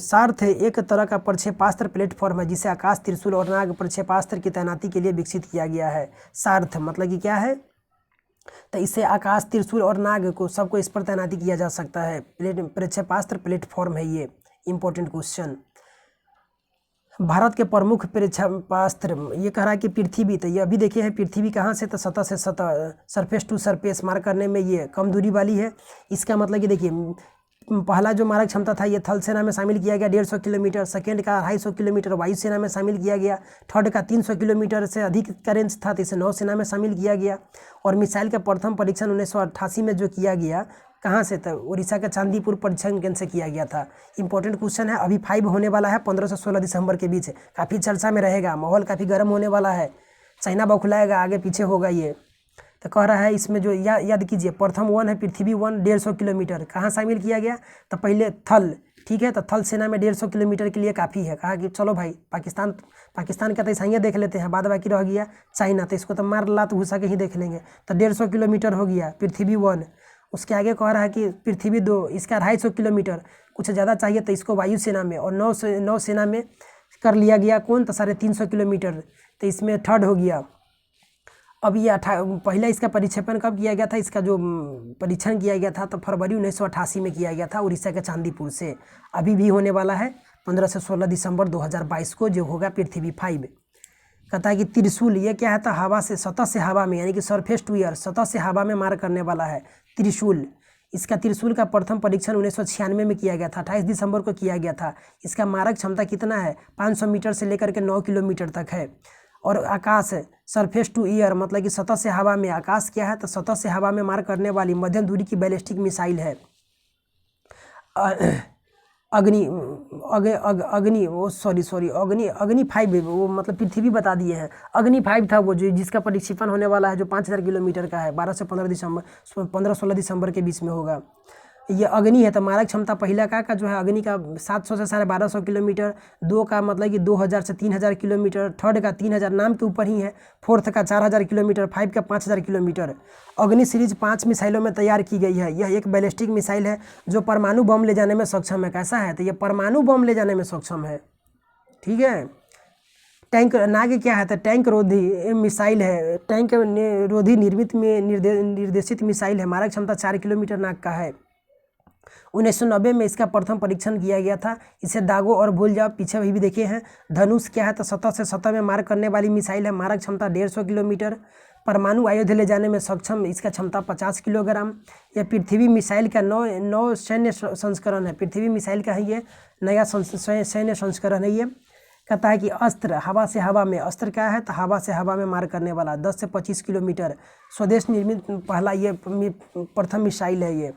सार्थ एक तरह का प्रक्षेपास्त्र प्लेटफॉर्म है जिसे आकाश, त्रिशूल और नाग प्रक्षेपास्त्र की तैनाती के लिए विकसित किया गया है। सार्थ मतलब कि क्या है? तो इससे आकाश, त्रिशूल और नाग को सबको इस पर तैनाती किया जा सकता है। प्रक्षेपास्त्र प्लेटफॉर्म है ये। Important question. भारत के प्रमुख प्रक्षेपास्त्र ये कह रहा है कि पृथ्वी। तो ये अभी देखिए है पृथ्वी कहाँ से? तो सतह से सतह, सरफेस टू सरफेस मार करने में ये कम दूरी वाली है। इसका मतलब कि देखिए पहला जो मारक क्षमता था ये थल सेना में शामिल किया गया 150 किलोमीटर, सेकेंड का 250 किलोमीटर वायुसेना में शामिल किया गया, थर्ड का 300 किलोमीटर से अधिक का रेंज था तो इसे नौसेना में शामिल किया गया। और मिसाइल का प्रथम परीक्षण 1988 में जो किया गया कहाँ से? तो उड़ीसा के चांदीपुर परीक्षण केंद्र से किया गया था। इंपॉर्टेंट क्वेश्चन है। अभी 5 होने वाला है 15 से 16 दिसंबर के बीच। काफ़ी चर्चा में रहेगा, माहौल काफ़ी गर्म होने वाला है। चाइना बौखलाएगा, आगे पीछे होगा ये। तो कह रहा है इसमें जो याद कीजिए प्रथम 1 है पृथ्वी 1 150 किलोमीटर। कहाँ शामिल किया गया? तो पहले थल। ठीक है, तो थल सेना में 150 किलोमीटर के लिए काफ़ी है। कहा कि चलो भाई पाकिस्तान का तो ईसाइयाँ देख लेते हैं, बाद बाकी रह गया चाइना, तो इसको तो मार लात घुसा के ही देख लेंगे। तो 150 किलोमीटर हो गया पृथ्वी 1। उसके आगे कह रहा है कि पृथ्वी 2 इसका 250 किलोमीटर। कुछ ज़्यादा चाहिए तो इसको वायुसेना में और नौसेना में कर लिया गया। कौन? तो 350 किलोमीटर। तो इसमें थर्ड हो गया। अब ये पहला इसका परिक्षेपण कब किया गया था? इसका जो परीक्षण किया गया था तो फरवरी 1988 में किया गया था उड़ीसा के चांदीपुर से। अभी भी होने वाला है 15 से 16 दिसंबर 2022 को जो होगा पृथ्वी 5। कहता है कि त्रिशूल ये क्या है? तो हवा से सतह से हवा में यानी कि सरफेस टू एयर, सतह से हवा में मार करने वाला है त्रिशूल। इसका त्रिशूल का प्रथम परीक्षण 1996 में किया गया था, 28 दिसंबर को किया गया था। इसका मारक क्षमता कितना है? 500 मीटर से लेकर के 9 किलोमीटर तक है। और आकाश सरफेस टू एयर मतलब कि सतह से हवा में। आकाश क्या है? तो सतह से हवा में मार करने वाली मध्यम दूरी की बैलिस्टिक मिसाइल है। अग्नि अग्नि वो सॉरी अग्नि 5 वो मतलब पृथ्वी बता दिए हैं। अग्नि 5 था वो जो जिसका प्रक्षेपण होने वाला है, जो 5000 किलोमीटर का है, 12 से 15 दिसंबर के बीच में होगा। ये अग्नि है तो मारक क्षमता पहला का जो है अग्नि का 700 से 1250 किलोमीटर, 2 का मतलब कि 2000 से 3000 किलोमीटर, थर्ड का 3000 नाम के ऊपर ही है, फोर्थ का 4000 किलोमीटर, 5 का 5000 किलोमीटर। अग्नि सीरीज 5 मिसाइलों में तैयार की गई है। यह एक बैलिस्टिक मिसाइल है जो परमाणु बम ले जाने में सक्षम है। कैसा है? तो यह परमाणु बम ले जाने में सक्षम है। ठीक है। टैंक नाग क्या है? तो टैंक रोधी मिसाइल है। टैंक रोधी निर्देशित मिसाइल है। मारक क्षमता 4 किलोमीटर नाग का है। 1990 में इसका प्रथम परीक्षण किया गया था। इसे दागो और भूल जाओ, पीछे भी देखे हैं। धनुष क्या है? तो सतह से सतह में मार करने वाली मिसाइल है। मारक क्षमता 150 किलोमीटर। परमाणु आयुध ले जाने में सक्षम, इसका क्षमता 50 किलोग्राम। यह पृथ्वी मिसाइल का नौ सैन्य संस्करण है। पृथ्वी मिसाइल का है ये नया सैन्य संस्करण है। ये कहता है कि अस्त्र हवा से हवा में, अस्त्र क्या है? तो हवा से हवा में मार करने वाला 10 से 25 किलोमीटर। स्वदेश निर्मित पहला ये प्रथम मिसाइल है। ये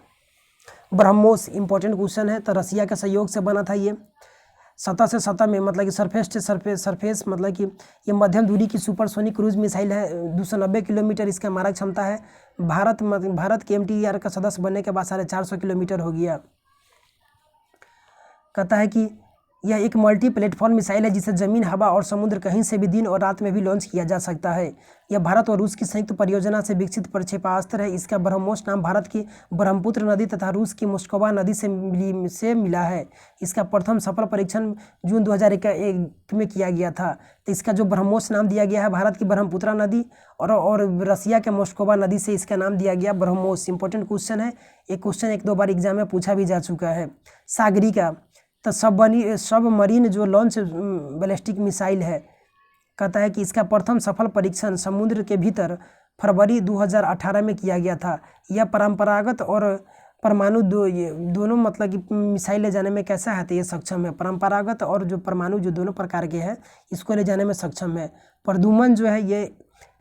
ब्रह्मोस इंपॉर्टेंट क्वेश्चन है। तो रसिया के सहयोग से बना था ये। सतह से सतह में मतलब कि सरफेस से सरफेस मतलब कि ये मध्यम दूरी की सुपरसोनिक क्रूज मिसाइल है। 290 किलोमीटर इसका मारक क्षमता है। भारत के MTER का सदस्य बनने के बाद 450 किलोमीटर हो गया। कहता है कि यह एक मल्टी प्लेटफॉर्म मिसाइल है जिसे जमीन, हवा और समुद्र कहीं से भी दिन और रात में भी लॉन्च किया जा सकता है। यह भारत और रूस की संयुक्त परियोजना से विकसित प्रक्षेपास्त्र है। इसका ब्रह्मोस नाम भारत की ब्रह्मपुत्र नदी तथा रूस की मोस्कवा नदी से मिला है। इसका प्रथम सफल परीक्षण जून 2001 में किया गया था। तो इसका जो ब्रह्मोस नाम दिया गया है भारत की ब्रह्मपुत्र नदी और रसिया के मोस्कवा नदी से इसका नाम दिया गया ब्रह्मोस। इंपॉर्टेंट क्वेश्चन है। एक क्वेश्चन 1-2 बार एग्जाम में पूछा भी जा चुका है। सागरिका तो सबमरीन जो लॉन्च बैलिस्टिक मिसाइल है। कहता है कि इसका प्रथम सफल परीक्षण समुद्र के भीतर फरवरी 2018 में किया गया था। यह परंपरागत और परमाणु दोनों मतलब कि मिसाइल ले जाने में कैसा है? तो ये सक्षम है। परंपरागत और जो परमाणु जो दोनों प्रकार के हैं इसको ले जाने में सक्षम है। प्रद्युमन जो है ये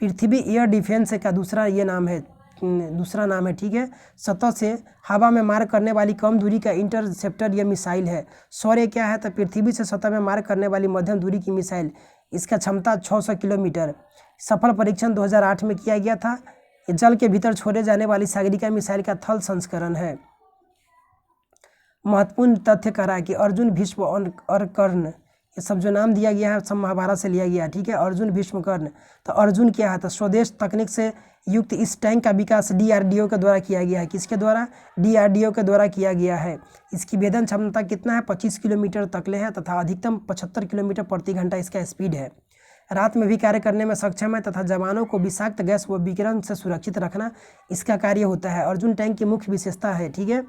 पृथ्वी एयर डिफेंस का दूसरा नाम है। ठीक है। सतह से हवा में मार करने वाली कम दूरी का इंटरसेप्टर यह मिसाइल है। शौर्य क्या है? तो पृथ्वी से सतह में मार करने वाली मध्यम दूरी की मिसाइल। इसका क्षमता 600 किलोमीटर। सफल परीक्षण 2008 में किया गया था। ये जल के भीतर छोड़े जाने वाली सागरिका मिसाइल का थल संस्करण है। महत्वपूर्ण तथ्य कह रहा है कि अर्जुन, भीष्म और कर्ण, ये सब जो नाम दिया गया है सब महाभारत से लिया गया है। ठीक है। अर्जुन, भीष्म, कर्ण। तो अर्जुन क्या है? तो स्वदेश तकनीक से युक्त इस टैंक का विकास DRDO के द्वारा किया गया है। किसके द्वारा? DRDO के द्वारा किया गया है। इसकी वेदन क्षमता कितना है? 25 किलोमीटर तकले है तथा अधिकतम 75 किलोमीटर प्रति घंटा इसका स्पीड है। रात में भी कार्य करने में सक्षम है तथा जवानों को विषाक्त गैस व विकिरण से सुरक्षित रखना इसका कार्य होता है। अर्जुन टैंक की मुख्य विशेषता है। ठीक है।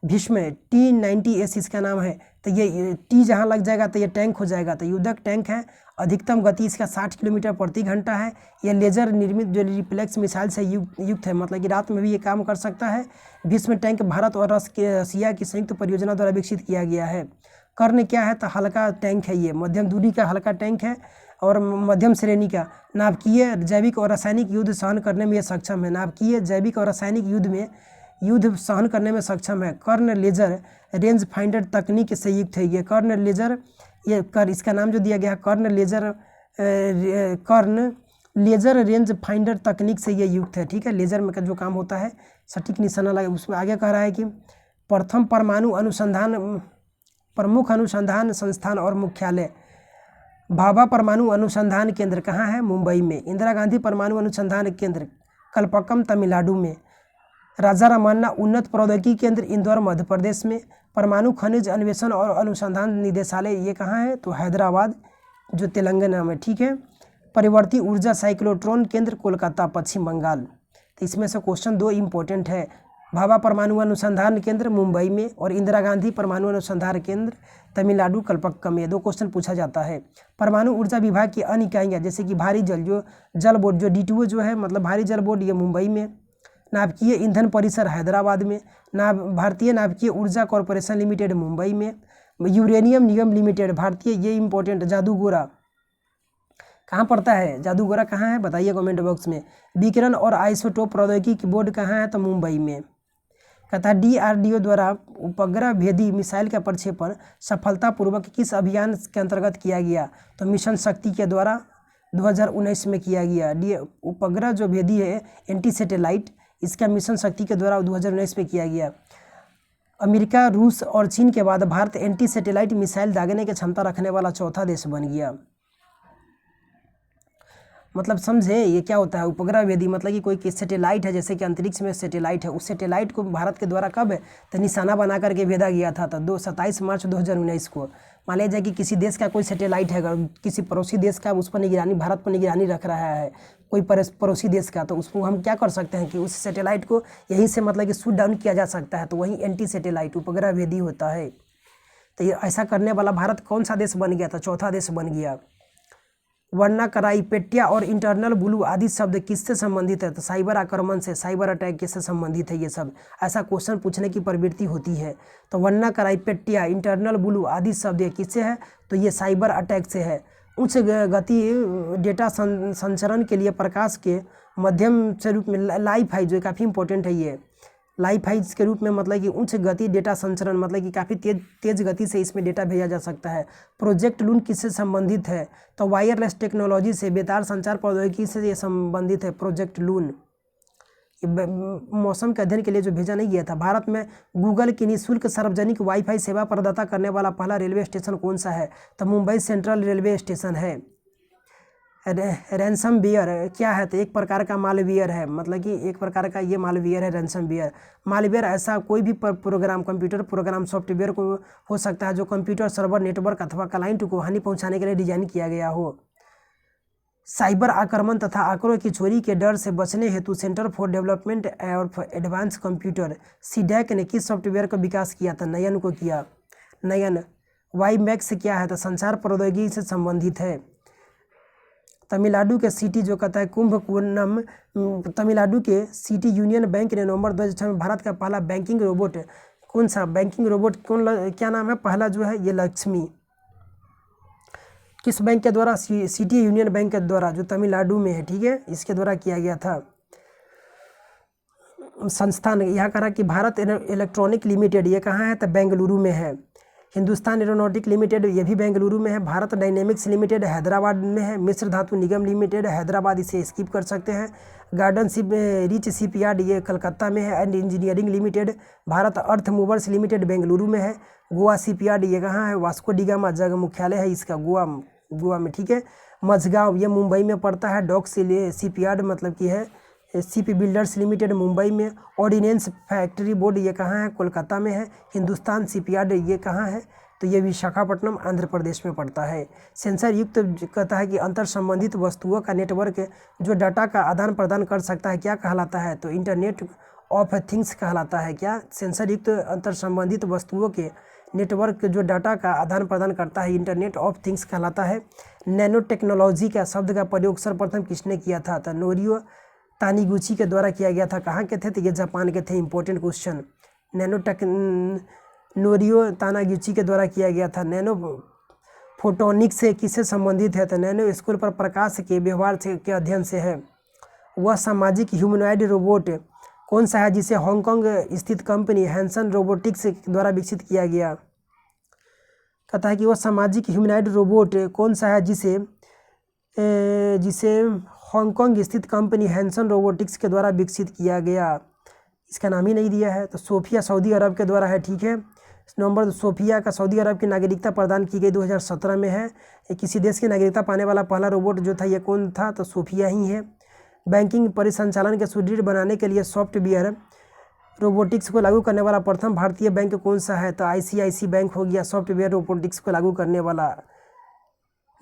भीष्म T-90S इसका नाम है। तो ये T जहाँ लग जाएगा तो ये टैंक हो जाएगा। तो युद्धक टैंक है। अधिकतम गति इसका 60 किलोमीटर प्रति घंटा है। यह लेजर निर्मित जो रिफ्लेक्स मिसाइल से युक्त है, मतलब कि रात में भी ये काम कर सकता है। भीष्म टैंक भारत और रसिया की संयुक्त परियोजना द्वारा विकसित किया गया है। कर्ण क्या है? तो हल्का टैंक है। ये मध्यम दूरी का हल्का टैंक है और मध्यम श्रेणी का। नाभिकीय, जैविक और रासायनिक युद्ध सहन करने में यह सक्षम है। नाभिकीय, जैविक और रासायनिक युद्ध सहन करने में सक्षम है। कर्ण लेजर रेंज फाइंडर तकनीक से युक्त है। ये कर्ण लेजर इसका नाम जो दिया गया है कर्ण लेजर रेंज फाइंडर तकनीक से ये युक्त है। ठीक है। लेजर में का जो काम होता है सटीक निशाना लगा। उसमें आगे कह रहा है कि प्रथम प्रमुख अनुसंधान संस्थान और मुख्यालय भाभा परमाणु अनुसंधान केंद्र कहाँ है? मुंबई में। इंदिरा गांधी परमाणु अनुसंधान केंद्र कलपक्कम तमिलनाडु में। राजा रमन्ना उन्नत प्रौद्योगिकी केंद्र इंदौर मध्य प्रदेश में। परमाणु खनिज अन्वेषण और अनुसंधान निदेशालय ये कहाँ है? तो हैदराबाद जो तेलंगाना में। ठीक है। परिवर्ती ऊर्जा साइक्लोट्रॉन केंद्र कोलकाता पश्चिम बंगाल। तो इसमें से क्वेश्चन 2 इंपॉर्टेंट है। भाभा परमाणु अनुसंधान केंद्र मुंबई में और इंदिरा गांधी परमाणु अनुसंधान केंद्र तमिलनाडु कलपक्कम में। 2 क्वेश्चन पूछा जाता है। परमाणु ऊर्जा विभाग की अन्य इकाइयाँ जैसे कि भारी जल बोर्ड जो DTO जो है मतलब भारी जल बोर्ड ये मुंबई में। नाभिकीय ईंधन परिसर हैदराबाद में। भारतीय नाभिकीय ऊर्जा कॉरपोरेशन लिमिटेड मुंबई में। यूरेनियम निगम लिमिटेड भारतीय, ये इंपॉर्टेंट, जादूगोरा कहाँ पड़ता है? जादूगोरा कहाँ है बताइए कमेंट बॉक्स में। विकिरण और आइसोटोप प्रौद्योगिकी बोर्ड कहाँ है? तो मुंबई में। कहता है DRDO द्वारा उपग्रह भेदी मिसाइल का प्रक्षेपण सफलतापूर्वक किस अभियान के अंतर्गत किया गया? तो मिशन शक्ति के द्वारा 2019 में किया गया। उपग्रह जो भेदी है एंटी सैटेलाइट, इसका मिशन शक्ति के द्वारा 2019 में किया गया। अमेरिका, रूस और चीन के बाद भारत एंटी सैटेलाइट मिसाइल दागने की क्षमता रखने वाला चौथा देश बन गया। मतलब समझे ये क्या होता है उपग्रह भेदी, मतलब कि कोई सैटेलाइट है, जैसे कि अंतरिक्ष में सैटेलाइट है, उस सैटेलाइट को भारत के द्वारा कब तो निशाना बना करके भेजा गया था, तो 27 मार्च 2019 को। मान लिया जाए कि किसी देश का कोई सैटेलाइट है, किसी पड़ोसी देश का, उस पर निगरानी, भारत पर निगरानी रख रहा है कोई पड़ोसी देश का, तो उसको हम क्या कर सकते हैं कि उस सैटेलाइट को यहीं से मतलब कि शूट डाउन किया जा सकता है, तो वही एंटी सैटेलाइट उपग्रह भेदी होता है। तो ये ऐसा करने वाला भारत कौन सा देश बन गया था? चौथा देश बन गया। वर्नाकराई, पेट्या और इंटरनल ब्लू आदि शब्द किससे संबंधित है? तो साइबर आक्रमण से, साइबर अटैक किससे संबंधित है? ये सब ऐसा क्वेश्चन पूछने की प्रवृत्ति होती है। तो वर्नाकराई, पेट्या, इंटरनल ब्लू आदि शब्द ये किससे है? तो ये साइबर अटैक से है। उच्च गति डेटा संचरण के लिए प्रकाश के माध्यम से रूप में लाइफ हाई, जो काफ़ी इंपॉर्टेंट है, ये लाइफ हाइज के रूप में मतलब कि उच्च गति डेटा संचरण, मतलब कि काफ़ी तेज गति से इसमें डेटा भेजा जा सकता है। प्रोजेक्ट लून किससे संबंधित है? तो वायरलेस टेक्नोलॉजी से, बेतार संचार प्रौद्योगिकी से ये संबंधित है प्रोजेक्ट लून। मौसम के अध्ययन के लिए जो भेजा नहीं गया था। भारत में गूगल की निःशुल्क सार्वजनिक वाईफाई सेवा प्रदाता करने वाला पहला रेलवे स्टेशन कौन सा है? तो मुंबई सेंट्रल रेलवे स्टेशन है। रैनसमवेयर क्या है? तो एक प्रकार का मालवेयर है, मतलब कि एक प्रकार का ये मालवेयर है रैनसमवेयर। मालवेयर ऐसा कोई भी प्रोग्राम, कंप्यूटर प्रोग्राम, सॉफ्टवेयर को हो सकता है जो कंप्यूटर सर्वर, नेटवर्क अथवा क्लाइंट को हानि पहुंचाने के लिए डिजाइन किया गया हो। साइबर आक्रमण तथा आंकड़ों की चोरी के डर से बचने हेतु centre for development of advance computer CDAC ने किस सॉफ्टवेयर का विकास किया था? नयन को किया। नयन। वाईमैक्स क्या है? तो संचार प्रौद्योगिकी से संबंधित है। तमिलनाडु के सिटी जो कहता है कुंभकोणम, तमिलनाडु के सिटी यूनियन बैंक ने नवंबर 2006 में भारत का पहला बैंकिंग रोबोट, कौन सा बैंकिंग रोबोट, क्या नाम है पहला जो है? ये लक्ष्मी। किस बैंक के द्वारा? सिटी यूनियन बैंक के द्वारा, जो तमिलनाडु में है, ठीक है, इसके द्वारा किया गया था। संस्थान यह कहा कि भारत इलेक्ट्रॉनिक लिमिटेड, ये कहाँ है? तो बेंगलुरु में है। हिंदुस्तान एरोनॉटिक लिमिटेड, ये भी बेंगलुरु में है। भारत डायनेमिक्स लिमिटेड हैदराबाद में है। मिश्र धातु निगम लिमिटेड हैदराबाद, इसे स्किप कर सकते हैं। गार्डन रिच शिपयार्ड, ये कलकत्ता में है। And engineering limited, Bharat earth movers limited Bengaluru में है। गोवा शिपयार्ड, ये कहाँ है? वास्को डी गामा, जगह मुख्यालय है इसका गोवा में, ठीक है। मझगांव, ये मुंबई में पड़ता है। डॉक शिपयार्ड मतलब कि है शिप बिल्डर्स लिमिटेड मुंबई में। ऑर्डिनेंस फैक्ट्री बोर्ड, ये कहाँ है? कोलकाता में है। हिंदुस्तान शिपयार्ड, ये कहाँ है? तो ये विशाखापट्टनम आंध्र प्रदेश में पड़ता है। सेंसर युक्त कहता है कि अंतर संबंधित वस्तुओं का नेटवर्क जो डाटा का आदान प्रदान कर सकता है, क्या कहलाता है? तो इंटरनेट ऑफ थिंग्स कहलाता है। क्या? सेंसर युक्त अंतर संबंधित वस्तुओं के नेटवर्क जो डाटा का आदान प्रदान करता है, इंटरनेट ऑफ थिंग्स कहलाता है। नैनो टेक्नोलॉजी का शब्द का प्रयोग सर्वप्रथम किसने किया था? तो नोरियो तानीगुची के द्वारा किया गया था। कहाँ के थे? तो ये जापान के थे। Important question. नोरियो तानागुची के द्वारा किया गया था। नैनो फोटोनिक्स से किससे संबंधित है? तो नैनो स्केल पर प्रकाश के व्यवहार के अध्ययन से है। वह सामाजिक ह्यूमनॉइड रोबोट कौन सा है जिसे हांगकांग स्थित कंपनी हैंसन रोबोटिक्स द्वारा विकसित किया गया? कहता है कि वह सामाजिक ह्यूमनॉइड रोबोट कौन सा है जिसे हांगकांग स्थित कंपनी हैंसन रोबोटिक्स के द्वारा विकसित किया गया। इसका नाम ही नहीं दिया है। तो सोफिया सऊदी अरब के द्वारा है, ठीक है। नवंबर सोफिया का सऊदी अरब की नागरिकता प्रदान की गई 2017 में है। किसी देश की नागरिकता पाने वाला पहला रोबोट जो था ये कौन था? तो सोफिया ही है। बैंकिंग परिसंचालन के सुदृढ़ बनाने के लिए सॉफ्टवेयर रोबोटिक्स को लागू करने वाला प्रथम भारतीय बैंक कौन सा है? तो ICICI बैंक हो गया सॉफ्टवेयर रोबोटिक्स को लागू करने वाला।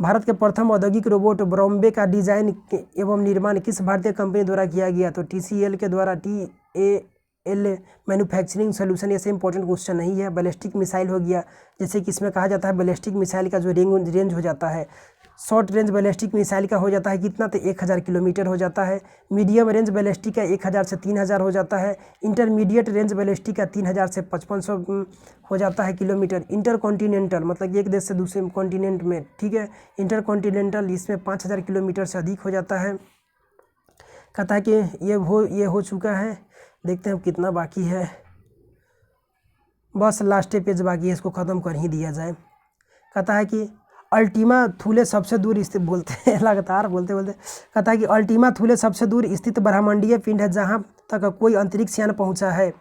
भारत के प्रथम औद्योगिक रोबोट ब्रॉम्बे का डिजाइन एवं निर्माण किस भारतीय कंपनी द्वारा किया गया? तो TCL के द्वारा, TAL मैन्युफैक्चरिंग सोल्यूशन। ऐसे इंपॉर्टेंट क्वेश्चन नहीं है। बैलिस्टिक मिसाइल हो गया, जैसे कि इसमें कहा जाता है बैलिस्टिक मिसाइल का जो रेंज हो जाता है, शॉर्ट रेंज बैलिस्टिक मिसाइल का हो जाता है कितना? तो 1000 किलोमीटर हो जाता है। मीडियम रेंज बैलिस्टिक का 1000 से 3000 हो जाता है। इंटरमीडिएट रेंज बैलिस्टिक का 3000 से 5500 हो जाता है किलोमीटर। इंटर कॉन्टिनेंटल मतलब एक देश से दूसरे कॉन्टिनेंट में, ठीक है, इंटर कॉन्टिनेंटल, इसमें 5000 किलोमीटर से अधिक हो जाता है। कहता है कि ये हो चुका है। देखते हैं कितना बाकी है। बस लास्ट पेज बाकी है, इसको ख़त्म कर ही दिया जाए। कहता है कि अल्टीमा थूले सबसे दूर स्थित, बोलते हैं लगातार बोलते बोलते, कहता है कि अल्टीमा थूले सबसे दूर स्थित ब्रह्मांडीय पिंड है जहाँ तक कोई अंतरिक्ष यान पहुँचा है।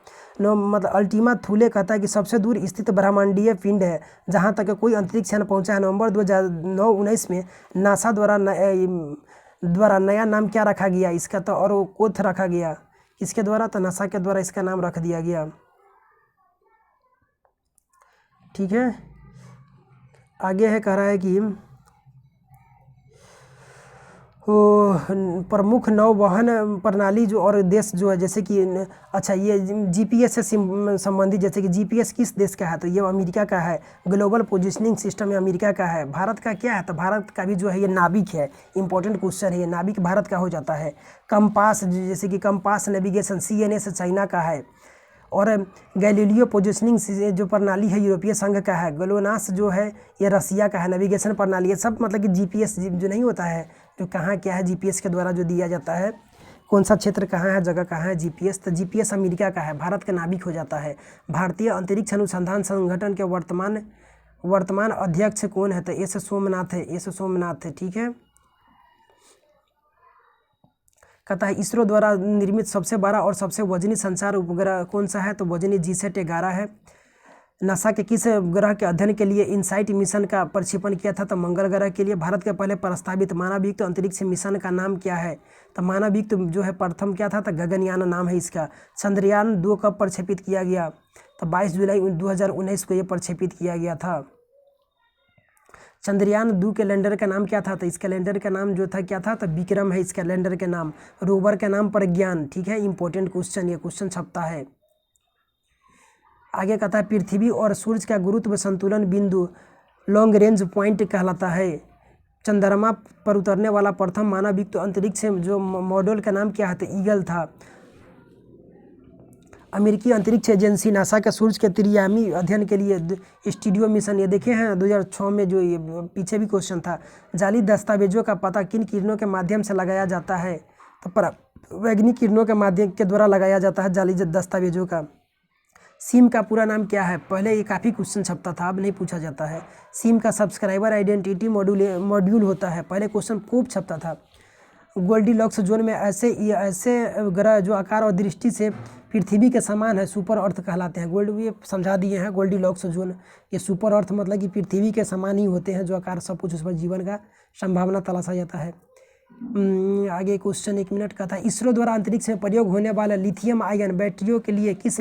नो मतलब अल्टीमा थूले कहता है कि सबसे दूर स्थित ब्रह्मांडीय पिंड है जहाँ तक कोई अंतरिक्ष यान पहुँचा है। नवंबर 2019 में नासा द्वारा नया नाम क्या रखा गया इसका, तो और कोथ रखा गया किसके द्वारा, तो नासा के द्वारा इसका नाम रख दिया गया। ठीक है, आगे है कह रहा है कि प्रमुख नौवहन प्रणाली जो और देश जो है, जैसे कि अच्छा ये जीपीएस से संबंधित, जैसे कि जीपीएस किस देश का है, तो ये अमेरिका का है। ग्लोबल पोजीशनिंग सिस्टम ये अमेरिका का है। भारत का क्या है, तो भारत का भी जो है ये नाविक है। इंपॉर्टेंट क्वेश्चन है, ये नाविक भारत का हो जाता है। कंपास, जैसे कि कंपास नेविगेशन CNS चाइना का है। और गैलीलियो पोजिशनिंग जो प्रणाली है यूरोपीय संघ का है। ग्लोनास जो है ये रसिया का है। नेविगेशन प्रणाली, ये सब मतलब कि जीपीएस जो नहीं होता है, जो कहाँ क्या है जीपीएस के द्वारा जो दिया जाता है, कौन सा क्षेत्र कहाँ है, जगह कहाँ है जीपीएस, तो जीपीएस अमेरिका का है। भारत का नाविक हो जाता है। भारतीय अंतरिक्ष अनुसंधान संगठन के वर्तमान अध्यक्ष कौन है, तो एस सोमनाथ है। एस सोमनाथ है, ठीक है। कहता है इसरो द्वारा निर्मित सबसे बड़ा और सबसे वजनी संचार उपग्रह कौन सा है, तो वजनी GSAT-11 है। नासा के किस ग्रह के अध्ययन के लिए इनसाइट मिशन का प्रक्षेपण किया था, तो मंगल ग्रह के लिए। भारत के पहले प्रस्तावित मानवयुक्त अंतरिक्ष मिशन का नाम क्या है, तो मानवयुक्त जो है प्रथम क्या था, तो गगनयान नाम है इसका। चंद्रयान 2 कब प्रक्षेपित किया गया, तो 22 जुलाई 2019 को ये प्रक्षेपित किया गया था। चंद्रयान 2 के लैंडर का नाम क्या था, तो इस कैलेंडर का नाम जो था क्या था, तो विक्रम है इस कैलेंडर के नाम। रोवर का नाम प्रज्ञान, ठीक है। इंपॉर्टेंट क्वेश्चन, ये क्वेश्चन छपता है। आगे कहता है पृथ्वी और सूर्य का गुरुत्व संतुलन बिंदु लॉन्ग रेंज पॉइंट कहलाता है। चंद्रमा पर उतरने वाला प्रथम मानवयुक्त अंतरिक्ष जो मॉड्यूल का नाम क्या है, तो ईगल था। अमेरिकी अंतरिक्ष एजेंसी नासा के सूर्य के त्रियामी अध्ययन के लिए स्टूडियो मिशन, ये देखे हैं 2006 में, जो ये पीछे भी क्वेश्चन था। जाली दस्तावेजों का पता किन किरणों के माध्यम से लगाया जाता है, तो परावैज्ञानिक किरणों के माध्यम के द्वारा लगाया जाता है जाली दस्तावेजों का। सिम का पूरा नाम क्या है, पहले ये काफ़ी क्वेश्चन छपता था, अब नहीं पूछा जाता है। सिम का सब्सक्राइबर आइडेंटिटी मॉड्यूल होता है, पहले क्वेश्चन खूब छपता था। गोल्डीलॉक्स जोन में ऐसे ग्रह जो आकार और दृष्टि से पृथ्वी के समान है सुपर अर्थ कहलाते हैं। ये समझा दिए हैं गोल्डीलॉक्स जोन, ये सुपर अर्थ मतलब कि पृथ्वी के समान ही होते हैं, जो आकार सब कुछ, उस पर जीवन का संभावना तलाशा जाता है। आगे क्वेश्चन 1 मिनट का था। इसरो द्वारा अंतरिक्ष में प्रयोग होने वाला लिथियम आयन बैटरियों के लिए किस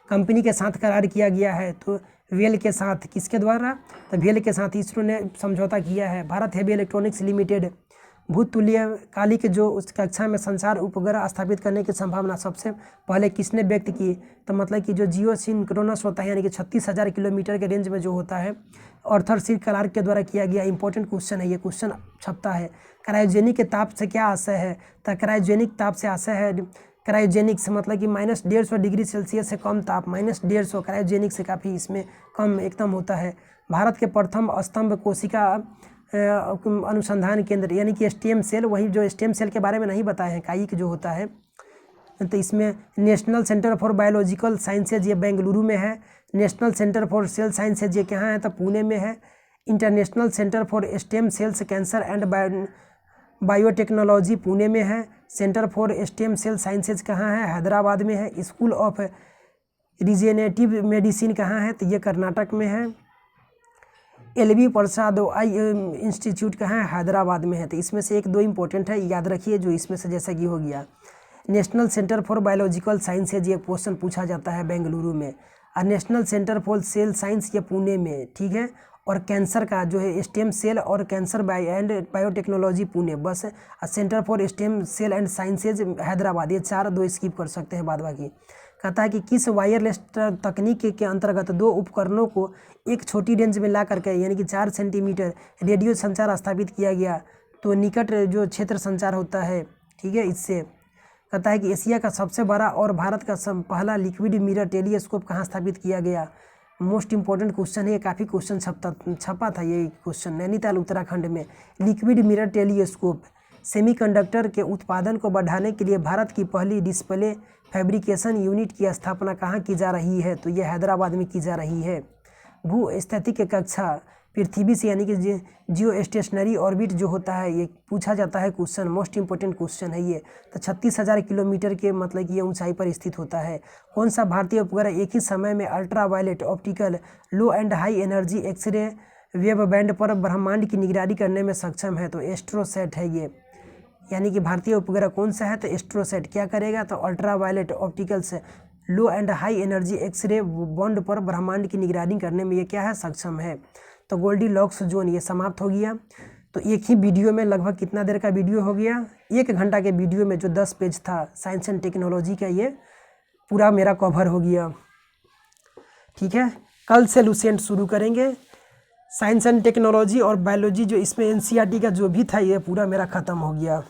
कंपनी के साथ करार किया गया है, तो वेल के साथ। किसके द्वारा, तो वेल के साथ इसरो ने समझौता किया है। भारत हेवी इलेक्ट्रॉनिक्स लिमिटेड भूतुल्य कालिक जो उस कक्षा में संचार उपग्रह स्थापित करने की संभावना सबसे पहले किसने व्यक्त की, तो मतलब कि जो जियो सिंक्रोनस होता है, यानी कि 36,000 किलोमीटर के रेंज में जो होता है, आर्थर सी क्लार्क के द्वारा किया गया। इंपॉर्टेंट क्वेश्चन है, ये क्वेश्चन छपता है। क्रायोजेनिक के ताप से क्या आशय है, तो क्रायोजेनिक ताप से आशय है, क्रायोजेनिक्स मतलब कि -150 डिग्री सेल्सियस से कम ताप, -150 क्रायोजेनिक से काफ़ी इसमें कम एकदम होता है। भारत के प्रथम स्तंभ कोशिका अनुसंधान केंद्र यानी कि स्टेम सेल, वही जो स्टेम सेल के बारे में नहीं बताए हैं, काइक जो होता है, तो इसमें national centre for biological sciences ये बेंगलुरु में है। National centre for cell sciences ये कहाँ है, तो पुणे में है। International centre for stem cells cancer and biotechnology Pune में है। Centre for stem cell sciences कहाँ है, हैदराबाद में है। स्कूल ऑफ रिजेनेटिव मेडिसिन कहाँ है, तो ये कर्नाटक में है। LV प्रसाद आई इंस्टीट्यूट कहाँ है, हैदराबाद में है। तो इसमें से 1-2 इंपॉर्टेंट है, याद रखिए, जो इसमें से जैसा कि हो गया। National centre for biological sciences ये क्वेश्चन पूछा जाता है बेंगलुरु में, और national centre for cell science ये पुणे में, ठीक है। और कैंसर का जो है स्टेम सेल और कैंसर एंड बायोटेक्नोलॉजी पुणे बस, और centre for stem cell and sciences Hyderabad. ये 4-2 स्किप कर सकते हैं बाद बाकी। कहता है कि किस वायरलेस तकनीक के अंतर्गत 2 उपकरणों को एक छोटी रेंज में ला करके यानी कि 4 सेंटीमीटर रेडियो संचार स्थापित किया गया, तो निकट जो क्षेत्र संचार होता है, ठीक है, इससे। कहता है कि एशिया का सबसे बड़ा और भारत का पहला लिक्विड मिरर टेलीस्कोप कहाँ स्थापित किया गया। मोस्ट इंपॉर्टेंट क्वेश्चन है, काफ़ी क्वेश्चन छपा था ये क्वेश्चन। नैनीताल उत्तराखंड में लिक्विड मिरर टेलीस्कोप सेमीकंडक्टर के उत्पादन को बढ़ाने के लिए भारत की पहली डिस्प्ले फैब्रिकेशन यूनिट की स्थापना कहाँ की जा रही है? तो ये हैदराबाद में की जा रही है। भूस्थैतिक कक्षा पृथ्वी से यानी कि जियो स्टेशनरी ऑर्बिट जो होता है, ये पूछा जाता है क्वेश्चन, मोस्ट इंपॉर्टेंट क्वेश्चन है ये। तो 36,000 किलोमीटर के मतलब कि ये ऊंचाई पर स्थित होता है। कौन सा भारतीय उपग्रह एक ही समय में ultra violet, optical, low and high energy x-ray wave band पर ब्रह्मांड की निगरानी करने में सक्षम है? तो एस्ट्रोसैट है ये। यानी कि भारतीय उपग्रह कौन सा है? तो एस्ट्रोसैट क्या करेगा? तो अल्ट्रा वायलेट, ऑप्टिकल से low and high energy x ray band पर ब्रह्मांड की निगरानी करने में ये क्या है? सक्षम है। तो गोल्डीलॉक्स जोन ये समाप्त हो गया। तो एक ही वीडियो में लगभग कितना देर का वीडियो हो गया? 1 घंटा के वीडियो में जो 10 पेज था साइंस एंड टेक्नोलॉजी का, ये पूरा मेरा कवर हो गया। ठीक है, कल से लुसेंट शुरू करेंगे। साइंस एंड टेक्नोलॉजी और बायोलॉजी जो इसमें एनसीईआरटी का जो भी था, ये पूरा मेरा ख़त्म हो गया।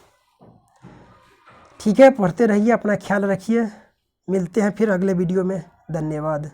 ठीक है, पढ़ते रहिए, अपना ख्याल रखिए। मिलते हैं फिर अगले वीडियो में। धन्यवाद।